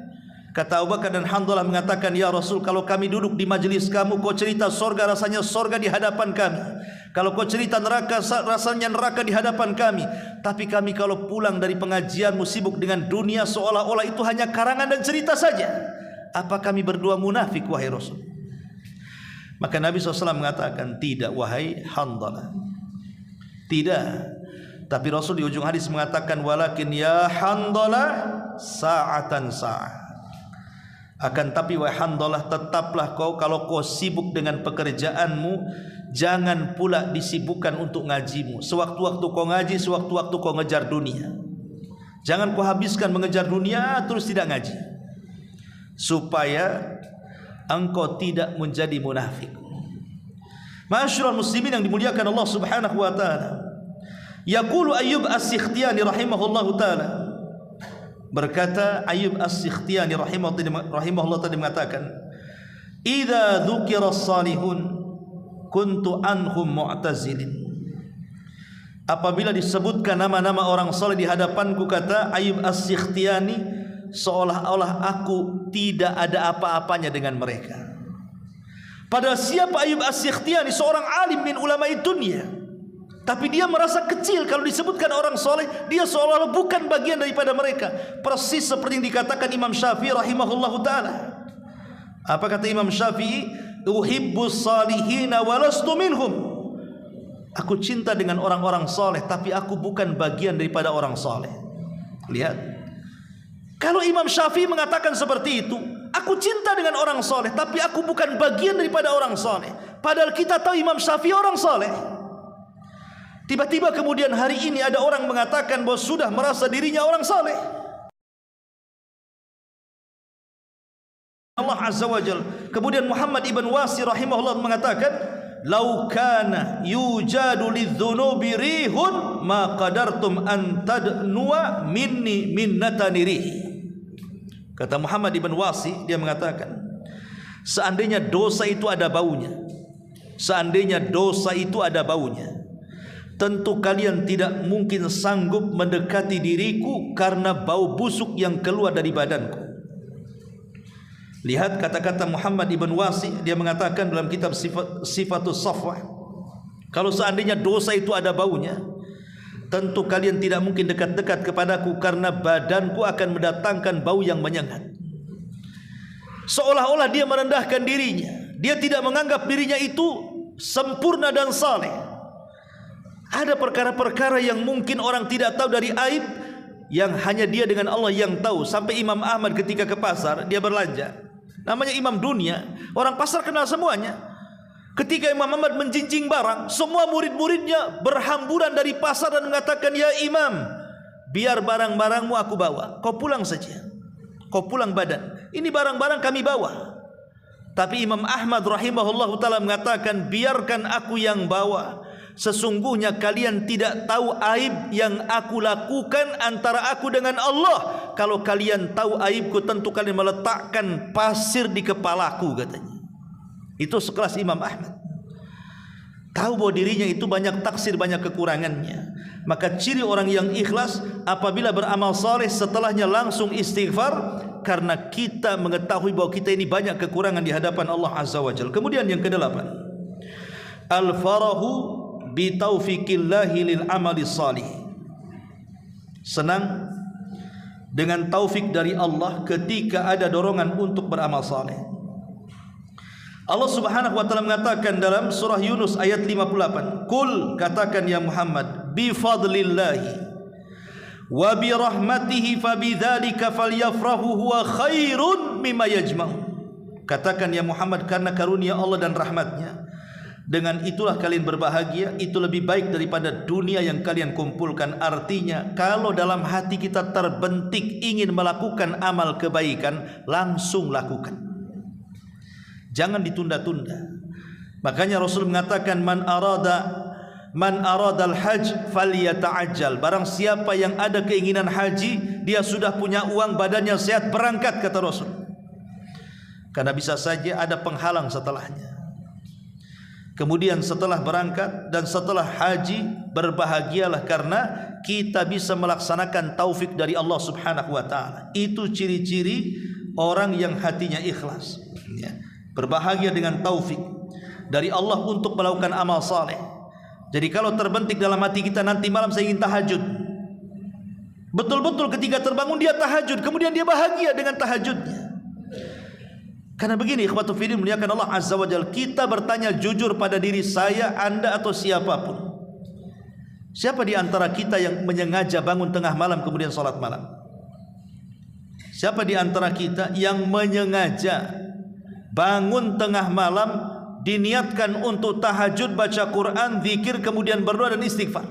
Kata Abu Bakar dan Handalah mengatakan, ya Rasul, kalau kami duduk di majelis kamu, kau cerita sorga, rasanya sorga di hadapan kami. Kalau kau cerita neraka, rasanya neraka di hadapan kami. Tapi kami kalau pulang dari pengajianmu sibuk dengan dunia, seolah-olah itu hanya karangan dan cerita saja. Apa kami berdua munafik wahai Rasul? Maka Nabi SAW mengatakan, tidak wahai Handalah, tidak. Tapi Rasul di ujung hadis mengatakan, walakin ya Handalah sa'atan sa'ah. Akan tapi wahai Handalah, tetaplah kau, kalau kau sibuk dengan pekerjaanmu, jangan pula disibukkan untuk ngajimu. Sewaktu-waktu kau ngaji, sewaktu-waktu kau ngejar dunia. Jangan kau habiskan mengejar dunia terus tidak ngaji, supaya engkau tidak menjadi munafik. Ma'asyiral muslimin yang dimuliakan Allah Subhanahu wa taala. Yaqulu Ayyub As-Sikhtiyani rahimahullahu taala, berkata Ayyub As-Sikhtiyani rahimahullah tadi mengatakan, idza dzukira as-salihun kuntu anhum mu'tazilin. Apabila disebutkan nama-nama orang saleh di hadapanku, kata Ayyub As-Sikhtiyani, seolah-olah aku tidak ada apa-apanya dengan mereka. Padahal siapa Ayyub As-Sikhtiyani? Seorang alim min ulama dunia. Tapi dia merasa kecil kalau disebutkan orang soleh. Dia seolah-olah bukan bagian daripada mereka. Persis seperti yang dikatakan Imam Syafi'i rahimahullahu ta'ala. Apa kata Imam Syafi'i? Uhibbus salihina walastu minhum. Aku cinta dengan orang-orang soleh, tapi aku bukan bagian daripada orang soleh. Lihat, kalau Imam Syafi'i mengatakan seperti itu, aku cinta dengan orang soleh, tapi aku bukan bagian daripada orang soleh. Padahal kita tahu Imam Syafi'i orang soleh. Tiba-tiba kemudian hari ini ada orang mengatakan bahwa sudah merasa dirinya orang soleh. Allah Azza wa Jalla. Kemudian Muhammad ibn Wasi rahimahullah mengatakan, "Lau kana yujadu lidzunubi rihun ma qadartum an tadnuwa minni minnatani rih." Kata Muhammad ibn Wasi, dia mengatakan, seandainya dosa itu ada baunya, seandainya dosa itu ada baunya, tentu kalian tidak mungkin sanggup mendekati diriku karena bau busuk yang keluar dari badanku. Lihat kata-kata Muhammad ibn Wasi, dia mengatakan dalam kitab Sifatus Safwah, kalau seandainya dosa itu ada baunya, tentu kalian tidak mungkin dekat-dekat kepadaku karena badanku akan mendatangkan bau yang menyengat. Seolah-olah dia merendahkan dirinya. Dia tidak menganggap dirinya itu sempurna dan saleh. Ada perkara-perkara yang mungkin orang tidak tahu dari aib, yang hanya dia dengan Allah yang tahu. Sampai Imam Ahmad ketika ke pasar, dia berlanja. Namanya imam dunia, orang pasar kenal semuanya. Ketika Imam Ahmad menjinjing barang, semua murid-muridnya berhamburan dari pasar dan mengatakan, "Ya Imam, biar barang-barangmu aku bawa, kau pulang saja, kau pulang badan, ini barang-barang kami bawa." Tapi Imam Ahmad rahimahullah ta'ala mengatakan, "Biarkan aku yang bawa. Sesungguhnya kalian tidak tahu aib yang aku lakukan antara aku dengan Allah. Kalau kalian tahu aibku, tentu kalian meletakkan pasir di kepalaku," katanya. Itu sekelas Imam Ahmad. Tahu bahwa dirinya itu banyak taksir, banyak kekurangannya. Maka ciri orang yang ikhlas apabila beramal saleh setelahnya langsung istighfar, karena kita mengetahui bahwa kita ini banyak kekurangan di hadapan Allah Azza wa Jalla. Kemudian yang kedelapan, al-farahu bi taufiqillahi lil amali salih. Senang dengan taufik dari Allah ketika ada dorongan untuk beramal saleh. Allah Subhanahu wa taala mengatakan dalam surah Yunus ayat 58, "Qul," katakan ya Muhammad, "bi fadlillahi wa bi rahmatihi fabidzalika falyafrahu huwa khairun mimma yajma'un." Katakan ya Muhammad, karena karunia Allah dan rahmatnya, dengan itulah kalian berbahagia, itu lebih baik daripada dunia yang kalian kumpulkan. Artinya, kalau dalam hati kita terbentik ingin melakukan amal kebaikan, langsung lakukan. Jangan ditunda-tunda. Makanya Rasul mengatakan, man aradal hajj falyata'ajjal. Barang siapa yang ada keinginan haji, dia sudah punya uang, badannya sehat, berangkat, kata Rasul. Karena bisa saja ada penghalang setelahnya. Kemudian setelah berangkat dan setelah haji, berbahagialah karena kita bisa melaksanakan taufik dari Allah Subhanahu wa taala. Itu ciri-ciri orang yang hatinya ikhlas, ya. Berbahagia dengan taufik dari Allah untuk melakukan amal saleh. Jadi kalau terbentik dalam hati kita, nanti malam saya ingin tahajud, betul-betul ketika terbangun dia tahajud, kemudian dia bahagia dengan tahajudnya. Karena begini, ikhwatu fillah, muliakan Allah Azza wa Jalla, kita bertanya jujur pada diri saya, Anda atau siapapun. Siapa di antara kita yang menyengaja bangun tengah malam kemudian salat malam? Siapa di antara kita yang menyengaja bangun tengah malam, diniatkan untuk tahajud, baca Quran, zikir, kemudian berdoa dan istighfar?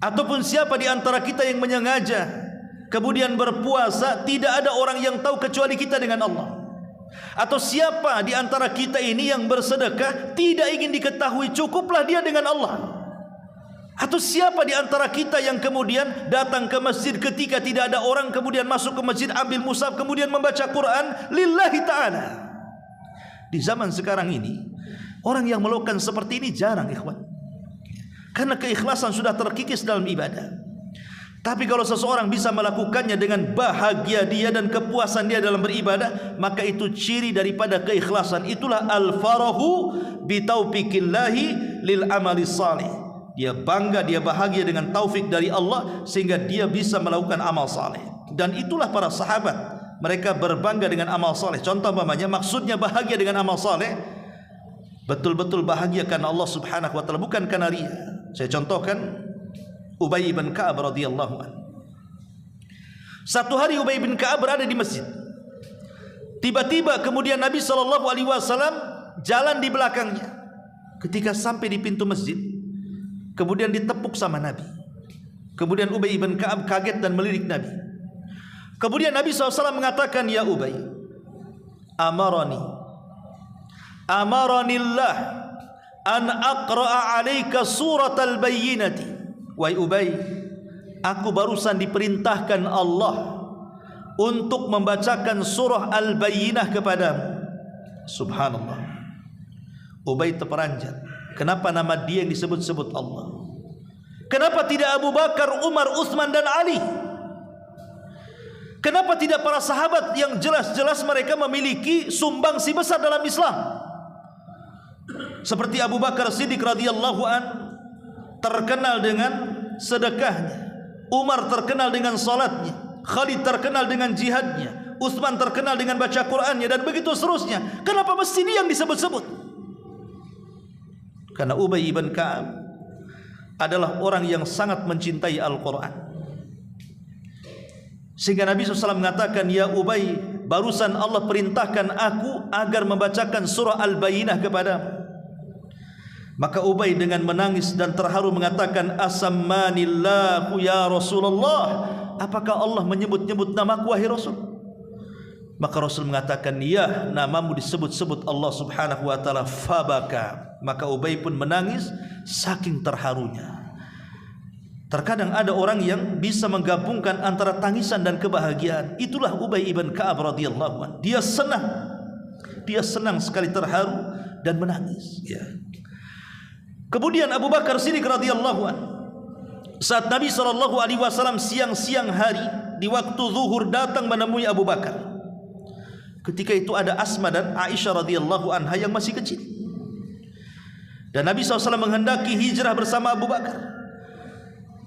Ataupun siapa di antara kita yang menyengaja kemudian berpuasa, tidak ada orang yang tahu kecuali kita dengan Allah? Atau siapa di antara kita ini yang bersedekah tidak ingin diketahui, cukuplah dia dengan Allah? Atau siapa di antara kita yang kemudian datang ke masjid ketika tidak ada orang, kemudian masuk ke masjid, ambil mushaf, kemudian membaca Quran lillahi ta'ala? Di zaman sekarang ini, orang yang melakukan seperti ini jarang, ikhwan. Karena keikhlasan sudah terkikis dalam ibadah. Tapi kalau seseorang bisa melakukannya dengan bahagia dia dan kepuasan dia dalam beribadah, maka itu ciri daripada keikhlasan. Itulah al-farahu bitaufiqillahi lil amali salih. Dia bangga, dia bahagia dengan taufik dari Allah sehingga dia bisa melakukan amal saleh. Dan itulah para sahabat, mereka berbangga dengan amal saleh. Contoh umpamanya, maksudnya bahagia dengan amal saleh, betul-betul bahagia karena Allah Subhanahu wa taala, bukan karena riya. Saya contohkan Ubay bin Ka'ab radhiyallahu anhu. Satu hari Ubay bin Ka'ab berada di masjid. Tiba-tiba kemudian Nabi SAW jalan di belakangnya. Ketika sampai di pintu masjid, kemudian ditepuk sama Nabi. Kemudian Ubay bin Ka'ab kaget dan melirik Nabi. Kemudian Nabi SAW mengatakan, ya Ubay, amaranillah an aqra'a alaika suratal bayyinati. Wahai Ubay, aku barusan diperintahkan Allah untuk membacakan surah Al-Bayyinah kepadamu. Subhanallah. Ubay terperanjat. Kenapa nama dia yang disebut-sebut Allah? Kenapa tidak Abu Bakar, Umar, Utsman dan Ali? Kenapa tidak para sahabat yang jelas-jelas mereka memiliki sumbangsi besar dalam Islam? Seperti Abu Bakar Siddiq radhiyallahu an, terkenal dengan sedekahnya, Umar terkenal dengan salatnya, Khalid terkenal dengan jihadnya, Utsman terkenal dengan baca Qur'annya, dan begitu seterusnya. Kenapa mesti dia yang disebut-sebut? Karena Ubay bin Ka'ab adalah orang yang sangat mencintai Al-Quran. Sehingga Nabi SAW mengatakan, ya Ubay, barusan Allah perintahkan aku agar membacakan surah Al-Bayyinah kepadamu. Maka Ubay dengan menangis dan terharu mengatakan, asammanillahu ya Rasulullah, apakah Allah menyebut-nyebut namaku wahai Rasul? Maka Rasul mengatakan, ya, namamu disebut-sebut Allah Subhanahu wa taala. Fabaka. Maka Ubay pun menangis saking terharunya. Terkadang ada orang yang bisa menggabungkan antara tangisan dan kebahagiaan. Itulah Ubay ibn Ka'ab radhiyallahu anhu. Dia senang sekali, terharu dan menangis, ya. Kemudian Abu Bakar Siddiq radhiyallahu anhu, saat Nabi SAW siang-siang hari di waktu zuhur datang menemui Abu Bakar. Ketika itu ada Asma dan Aisyah radhiyallahu anha yang masih kecil. Dan Nabi SAW menghendaki hijrah bersama Abu Bakar.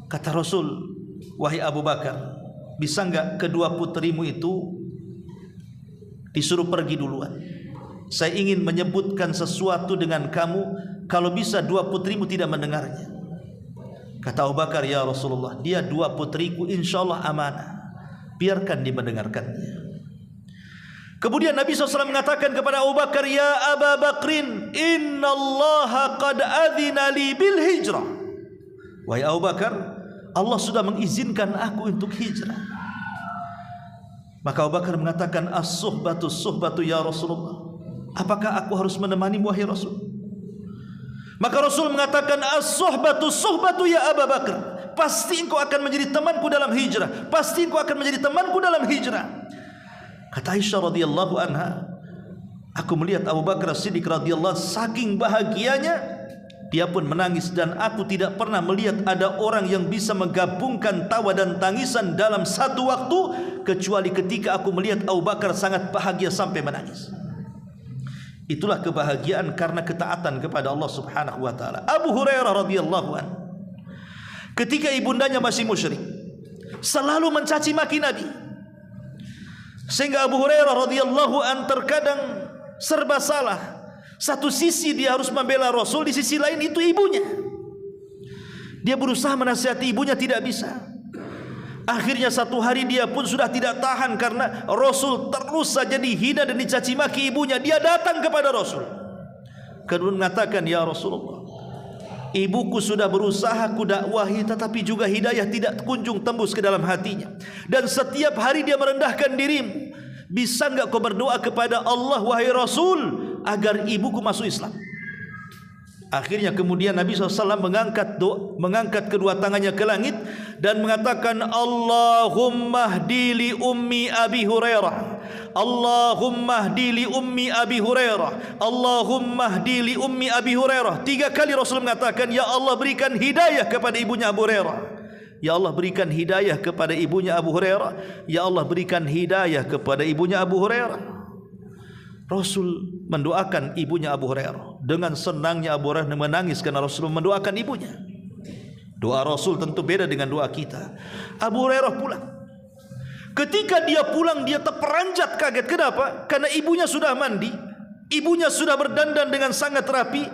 Kata Rasul, wahai Abu Bakar, bisa enggak kedua putrimu itu disuruh pergi duluan? Saya ingin menyebutkan sesuatu dengan kamu, kalau bisa dua putrimu tidak mendengarnya. Kata Abu Bakar, ya Rasulullah, dia dua putriku insyaallah amanah, biarkan dia mendengarkannya. Kemudian Nabi SAW mengatakan kepada Abu Bakar, ya Aba Bakrin, innallaha qad adzina li bil hijrah. Wahai Abu Bakar, Allah sudah mengizinkan aku untuk hijrah. Maka Abu Bakar mengatakan, as-suhbatu ya Rasulullah, apakah aku harus menemanimu wahai Rasul? Maka Rasul mengatakan, as-suhbatu ya Abu Bakar, pasti engkau akan menjadi temanku dalam hijrah, pasti engkau akan menjadi temanku dalam hijrah. Kata Aisyah radhiyallahu anha, aku melihat Abu Bakar Siddiq radhiyallahu saking bahagianya, dia pun menangis, dan aku tidak pernah melihat ada orang yang bisa menggabungkan tawa dan tangisan dalam satu waktu kecuali ketika aku melihat Abu Bakar sangat bahagia sampai menangis. Itulah kebahagiaan karena ketaatan kepada Allah Subhanahu wa taala. Abu Hurairah radhiyallahu anhu, ketika ibundanya masih musyrik, selalu mencaci maki Nabi. Sehingga Abu Hurairah radhiyallahu anhu terkadang serba salah. Satu sisi dia harus membela Rasul, di sisi lain itu ibunya. Dia berusaha menasihati ibunya, tidak bisa. Akhirnya satu hari dia pun sudah tidak tahan karena Rasul terus saja dihina dan dicaci maki ibunya. Dia datang kepada Rasul, kemudian mengatakan, ya Rasulullah, ibuku sudah berusaha kudakwahi, tetapi juga hidayah tidak kunjung tembus ke dalam hatinya. Dan setiap hari dia merendahkan dirimu. Bisa enggak kau berdoa kepada Allah wahai Rasul agar ibuku masuk Islam? Akhirnya kemudian Nabi SAW mengangkat kedua tangannya ke langit dan mengatakan, Allahumma hdi li ummi Abi Hurairah, Allahumma hdi li ummi Abi Hurairah, Allahumma hdi li ummi Abi Hurairah. 3 kali Rasul mengatakan, ya Allah berikan hidayah kepada ibunya Abu Hurairah. Ya Allah berikan hidayah kepada ibunya Abu Hurairah. Ya Allah berikan hidayah kepada ibunya Abu Hurairah. Rasul mendoakan ibunya Abu Hurairah. Dengan senangnya Abu Hurairah menangis karena Rasul mendoakan ibunya. Doa Rasul tentu beda dengan doa kita. Abu Hurairah pulang. Ketika dia pulang, dia terperanjat kaget. Kenapa? Karena ibunya sudah mandi, ibunya sudah berdandan dengan sangat rapi.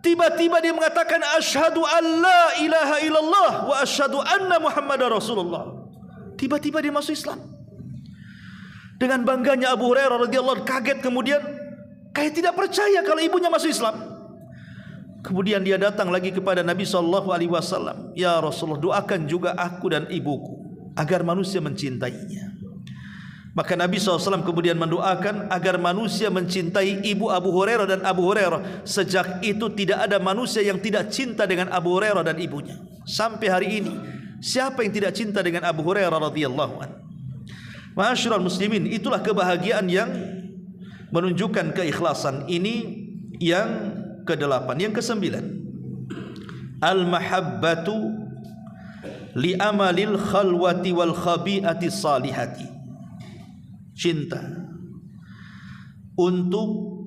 Tiba-tiba dia mengatakan, asyhadu an la ilaha illallah wa asyhadu anna Muhammadar Rasulullah. Tiba-tiba dia masuk Islam. Dengan bangganya Abu Hurairah radhiyallahu anhu kaget, kemudian kayak tidak percaya kalau ibunya masuk Islam. Kemudian dia datang lagi kepada Nabi SAW. Ya Rasulullah, doakan juga aku dan ibuku agar manusia mencintainya. Maka Nabi SAW kemudian mendoakan agar manusia mencintai ibu Abu Hurairah dan Abu Hurairah. Sejak itu tidak ada manusia yang tidak cinta dengan Abu Hurairah dan ibunya. Sampai hari ini, siapa yang tidak cinta dengan Abu Hurairah radhiyallahu anhu? Ma'asyiral muslimin, itulah kebahagiaan yang menunjukkan keikhlasan. Ini yang ke-8. Yang ke-9, al-mahabbatu li amalil khalwati wal khabi'ati salihati. Cinta untuk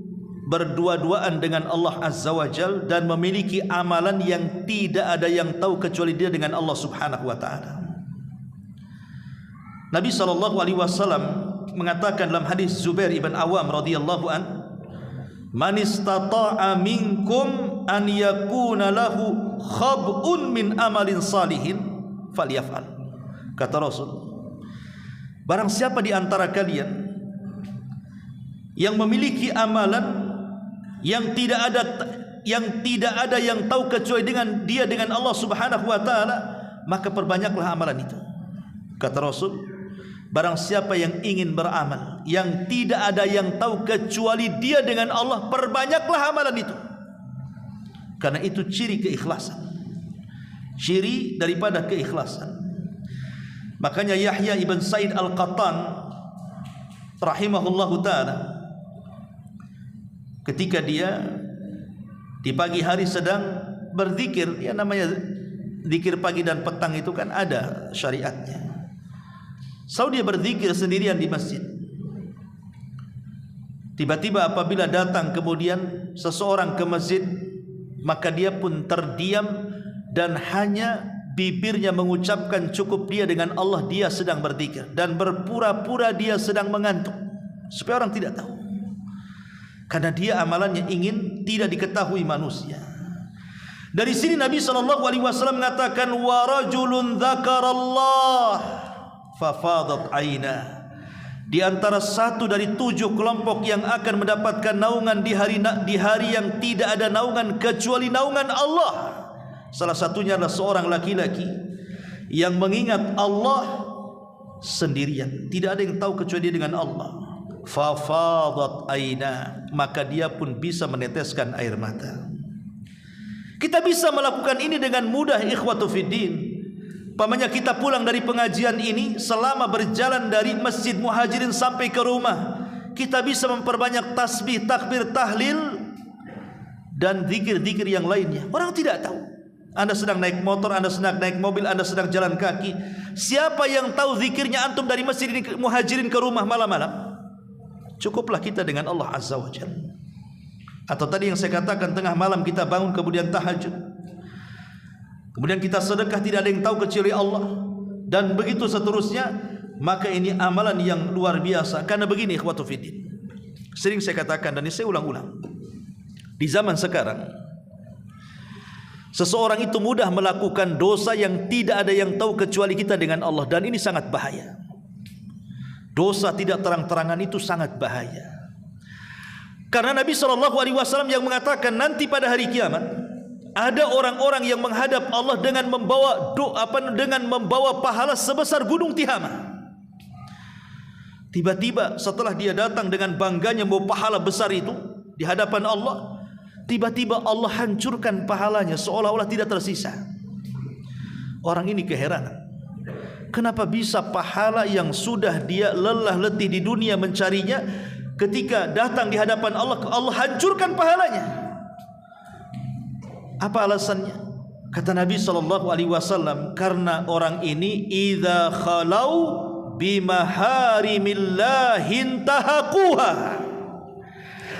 berdua-duaan dengan Allah Azza wa Jal dan memiliki amalan yang tidak ada yang tahu kecuali dia dengan Allah Subhanahu wa ta'ala. Nabi SAW mengatakan dalam hadis Zubair ibn Awam radhiyallahu an, man istata'a minkum an yakuna lahu khab'un min amalin salihin falyaf'al. Kata Rasul, barang siapa di antara kalian yang memiliki amalan yang tidak ada yang tahu kecuali dengan dia dengan Allah Subhanahu wa taala, maka perbanyaklah amalan itu. Kata Rasul, barang siapa yang ingin beramal yang tidak ada yang tahu kecuali dia dengan Allah, perbanyaklah amalan itu. Karena itu ciri keikhlasan, ciri daripada keikhlasan. Makanya Yahya ibn Sa'id al-Qattan rahimahullahu ta'ala, ketika dia di pagi hari sedang berzikir, ya namanya zikir pagi dan petang itu kan ada syariatnya. So dia berzikir sendirian di masjid. Tiba-tiba apabila datang kemudian seseorang ke masjid, maka dia pun terdiam dan hanya bibirnya mengucapkan cukup dia dengan Allah, dia sedang berzikir, dan berpura-pura dia sedang mengantuk supaya orang tidak tahu. Karena dia amalannya ingin tidak diketahui manusia. Dari sini Nabi SAW mengatakan, wa rajulun dzakarallah fafadat aina. Di antara satu dari 7 kelompok yang akan mendapatkan naungan di hari yang tidak ada naungan kecuali naungan Allah, salah satunya adalah seorang laki-laki yang mengingat Allah sendirian, tidak ada yang tahu kecuali dia dengan Allah. Fafadat aina, maka dia pun bisa meneteskan air mata. Kita bisa melakukan ini dengan mudah, ikhwatu fiddin. Pamannya kita pulang dari pengajian ini, selama berjalan dari Masjid Muhajirin sampai ke rumah, kita bisa memperbanyak tasbih, takbir, tahlil dan zikir-zikir yang lainnya. Orang tidak tahu. Anda sedang naik motor, Anda sedang naik mobil, Anda sedang jalan kaki. Siapa yang tahu zikirnya antum dari Masjid Muhajirin ke rumah malam-malam? Cukuplah kita dengan Allah Azza wa Jalla. Atau tadi yang saya katakan, tengah malam kita bangun kemudian tahajud, kemudian kita sedekah, tidak ada yang tahu kecuali Allah, dan begitu seterusnya. Maka ini amalan yang luar biasa. Karena begini ikhwatu fiddin, sering saya katakan dan ini saya ulang-ulang, di zaman sekarang seseorang itu mudah melakukan dosa yang tidak ada yang tahu kecuali kita dengan Allah, dan ini sangat bahaya. Dosa tidak terang-terangan itu sangat bahaya. Karena Nabi SAW yang mengatakan nanti pada hari kiamat ada orang-orang yang menghadap Allah dengan membawa pahala sebesar gunung Tihama. Tiba-tiba setelah dia datang dengan bangganya membawa pahala besar itu di hadapan Allah, tiba-tiba Allah hancurkan pahalanya seolah-olah tidak tersisa. Orang ini keheranan, kenapa bisa pahala yang sudah dia lelah letih di dunia mencarinya, ketika datang di hadapan Allah, Allah hancurkan pahalanya. Apa alasannya? Kata Nabi SAW, karena orang ini idza khalau bimaharimillahin tahaquha.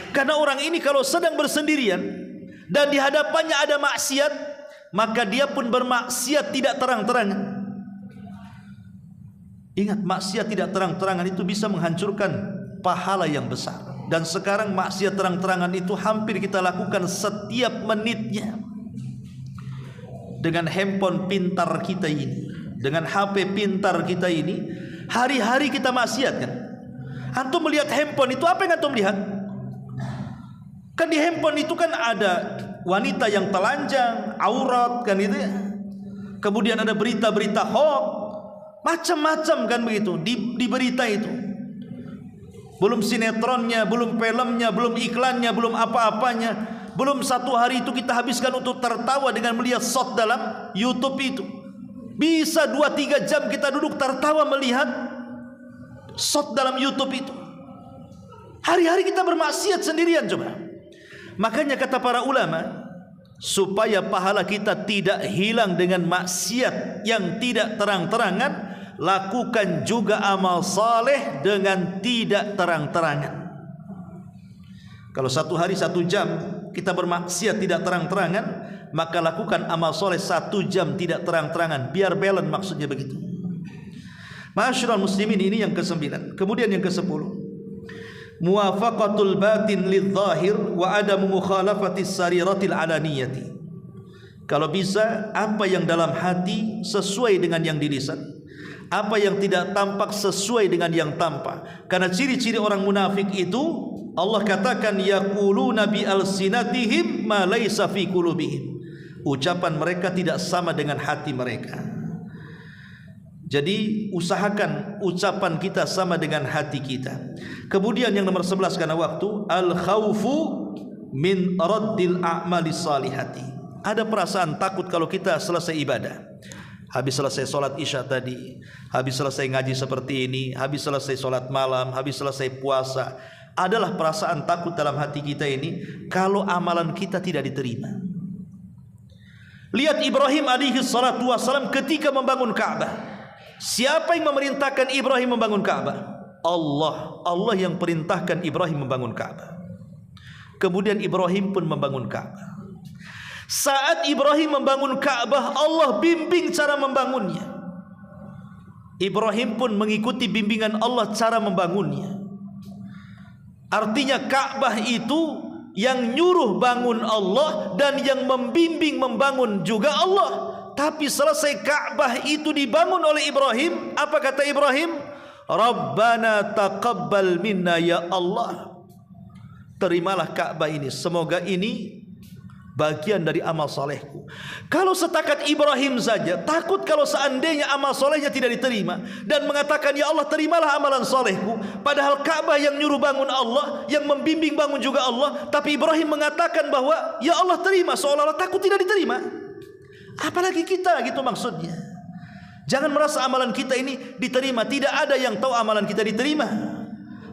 Karena orang ini kalau sedang bersendirian dan di hadapannya ada maksiat, maka dia pun bermaksiat tidak terang-terangan. Ingat, maksiat tidak terang-terangan itu bisa menghancurkan pahala yang besar. Dan sekarang maksiat terang-terangan itu hampir kita lakukan setiap menitnya. Dengan handphone pintar kita ini, dengan HP pintar kita ini, hari-hari kita maksiat kan. Antum melihat handphone itu, apa yang antum lihat? Kan di handphone itu kan ada wanita yang telanjang, aurat kan itu ya. Kemudian ada berita-berita hoax, macam-macam kan begitu di berita itu. Belum sinetronnya, belum filmnya, belum iklannya, belum apa-apanya. Belum satu hari itu kita habiskan untuk tertawa dengan melihat shot dalam YouTube itu. Bisa 2-3 jam kita duduk tertawa melihat shot dalam YouTube itu. Hari-hari kita bermaksiat sendirian coba. Makanya kata para ulama, supaya pahala kita tidak hilang dengan maksiat yang tidak terang-terangan, lakukan juga amal saleh dengan tidak terang-terangan. Kalau satu hari 1 jam kita bermaksiat tidak terang-terangan, maka lakukan amal soleh 1 jam tidak terang-terangan, biar balance, maksudnya begitu. Ma'asyiral muslimin, ini yang ke-9. Kemudian yang ke-10, muwafaqatul batin lidh-dhahir wa adamu mukhalafatis sariratil alaniyati. Kalau bisa, apa yang dalam hati sesuai dengan yang di lisan, apa yang tidak tampak sesuai dengan yang tampak. Karena ciri-ciri orang munafik itu Allah katakan yaquluna bi alsinatihim ma laysa fi qulubihim. Ucapan mereka tidak sama dengan hati mereka. Jadi usahakan ucapan kita sama dengan hati kita. Kemudian yang nomor 11 karena waktu, al khaufu min raddil a'mali salihati. Ada perasaan takut kalau kita selesai ibadah. Habis selesai sholat isya tadi, habis selesai ngaji seperti ini, habis selesai sholat malam, habis selesai puasa, adalah perasaan takut dalam hati kita ini kalau amalan kita tidak diterima. Lihat Ibrahim alaihi salatu wassalam ketika membangun Ka'bah. Siapa yang memerintahkan Ibrahim membangun Ka'bah? Allah. Allah yang perintahkan Ibrahim membangun Ka'bah. Kemudian Ibrahim pun membangun Ka'bah. Saat Ibrahim membangun Ka'bah, Allah bimbing cara membangunnya. Ibrahim pun mengikuti bimbingan Allah cara membangunnya. Artinya Ka'bah itu yang nyuruh bangun Allah dan yang membimbing membangun juga Allah. Tapi selesai Ka'bah itu dibangun oleh Ibrahim, apa kata Ibrahim? Rabbana taqabbal minna ya Allah. Terimalah Ka'bah ini, semoga ini bagian dari amal solehku. Kalau setakat Ibrahim saja takut kalau seandainya amal solehnya tidak diterima, dan mengatakan ya Allah terimalah amalan solehku, padahal Ka'bah yang nyuruh bangun Allah, yang membimbing bangun juga Allah, tapi Ibrahim mengatakan bahwa ya Allah terima, seolah-olah takut tidak diterima. Apalagi kita, gitu maksudnya. Jangan merasa amalan kita ini diterima. Tidak ada yang tahu amalan kita diterima.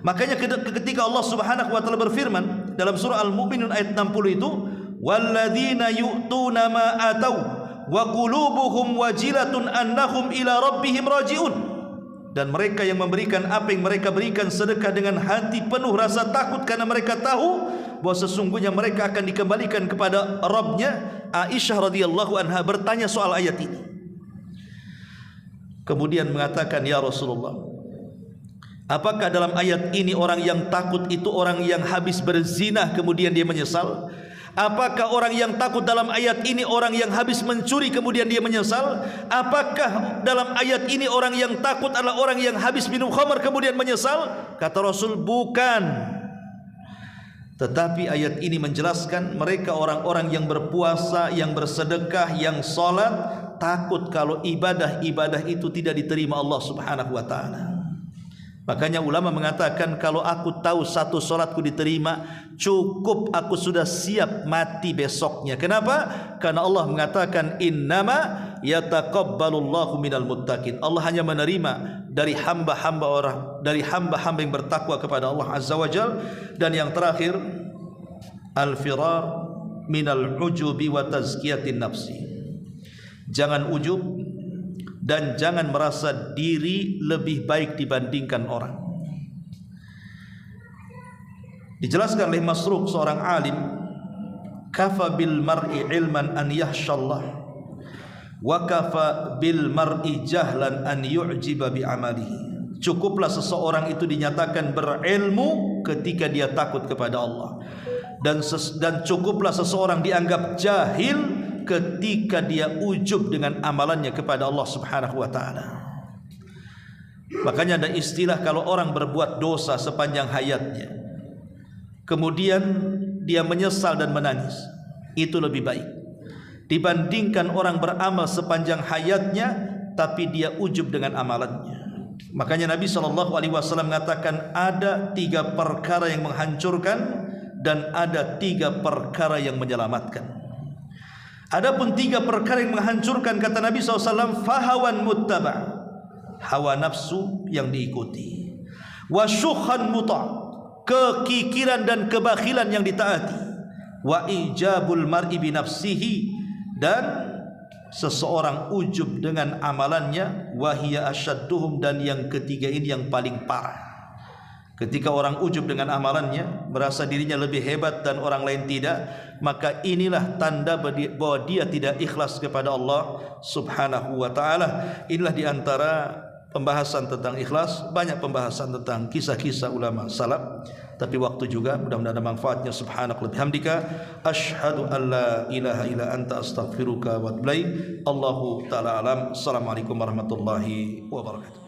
Makanya ketika Allah Subhanahu wa taala berfirman dalam surah Al-Mu'minun ayat 60 itu, walladzina yu'tuna ma atau wa qulubuhum wajilatun annahum ila rabbihim raji'un. Dan mereka yang memberikan apa yang mereka berikan sedekah dengan hati penuh rasa takut, karena mereka tahu bahwa sesungguhnya mereka akan dikembalikan kepada Rabbnya. Aisyah radhiyallahu anha bertanya soal ayat ini, kemudian mengatakan, ya Rasulullah, apakah dalam ayat ini orang yang takut itu orang yang habis berzina kemudian dia menyesal? Apakah orang yang takut dalam ayat ini orang yang habis mencuri kemudian dia menyesal? Apakah dalam ayat ini orang yang takut adalah orang yang habis minum khamar kemudian menyesal? Kata Rasul, bukan. Tetapi ayat ini menjelaskan mereka orang-orang yang berpuasa, yang bersedekah, yang salat, takut kalau ibadah-ibadah itu tidak diterima Allah Subhanahu wa taala. Makanya ulama mengatakan, kalau aku tahu satu salatku diterima, cukup aku sudah siap mati besoknya. Kenapa? Karena Allah mengatakan, innama yataqabbalullahu minal muttaqin. Allah hanya menerima dari hamba-hamba orang, dari hamba-hamba yang bertakwa kepada Allah Azza wa Jalla. Dan yang terakhir, al-firar minal ujubi wa tazkiyatin nafsi. Jangan ujub dan jangan merasa diri lebih baik dibandingkan orang. Dijelaskan oleh Masruq, seorang alim, kafa bil mar'i ilman an yahshallah wa kafa bil mar'i jahlan an yu'jiba bi amalihi. Cukuplah seseorang itu dinyatakan berilmu ketika dia takut kepada Allah, dan cukuplah seseorang dianggap jahil ketika dia ujub dengan amalannya kepada Allah Subhanahu wa taala. Makanya ada istilah kalau orang berbuat dosa sepanjang hayatnya, kemudian dia menyesal dan menangis, itu lebih baik dibandingkan orang beramal sepanjang hayatnya tapi dia ujub dengan amalannya. Makanya Nabi SAW mengatakan ada 3 perkara yang menghancurkan dan ada 3 perkara yang menyelamatkan. Adapun 3 perkara yang menghancurkan, kata Nabi SAW, fahawan muttaba', hawa nafsu yang diikuti, wa syukhan muta', kekikiran dan kebakhilan yang ditaati, wa ijabul mar'i bi nafsihi, dan seseorang ujub dengan amalannya, wahia asyadduhum, dan yang ketiga ini yang paling parah. Ketika orang ujub dengan amalannya, merasa dirinya lebih hebat dan orang lain tidak, maka inilah tanda bahwa dia tidak ikhlas kepada Allah Subhanahu wa taala. Inilah diantara pembahasan tentang ikhlas. Banyak pembahasan tentang kisah-kisah ulama salaf, tapi waktu juga, mudah-mudahan ada manfaatnya. Subhanakallahumma bihamdika asyhadu an la ilaha illa anta astaghfiruka wa atubu ilaik. Allahu taala alam. Assalamualaikum warahmatullahi wabarakatuh.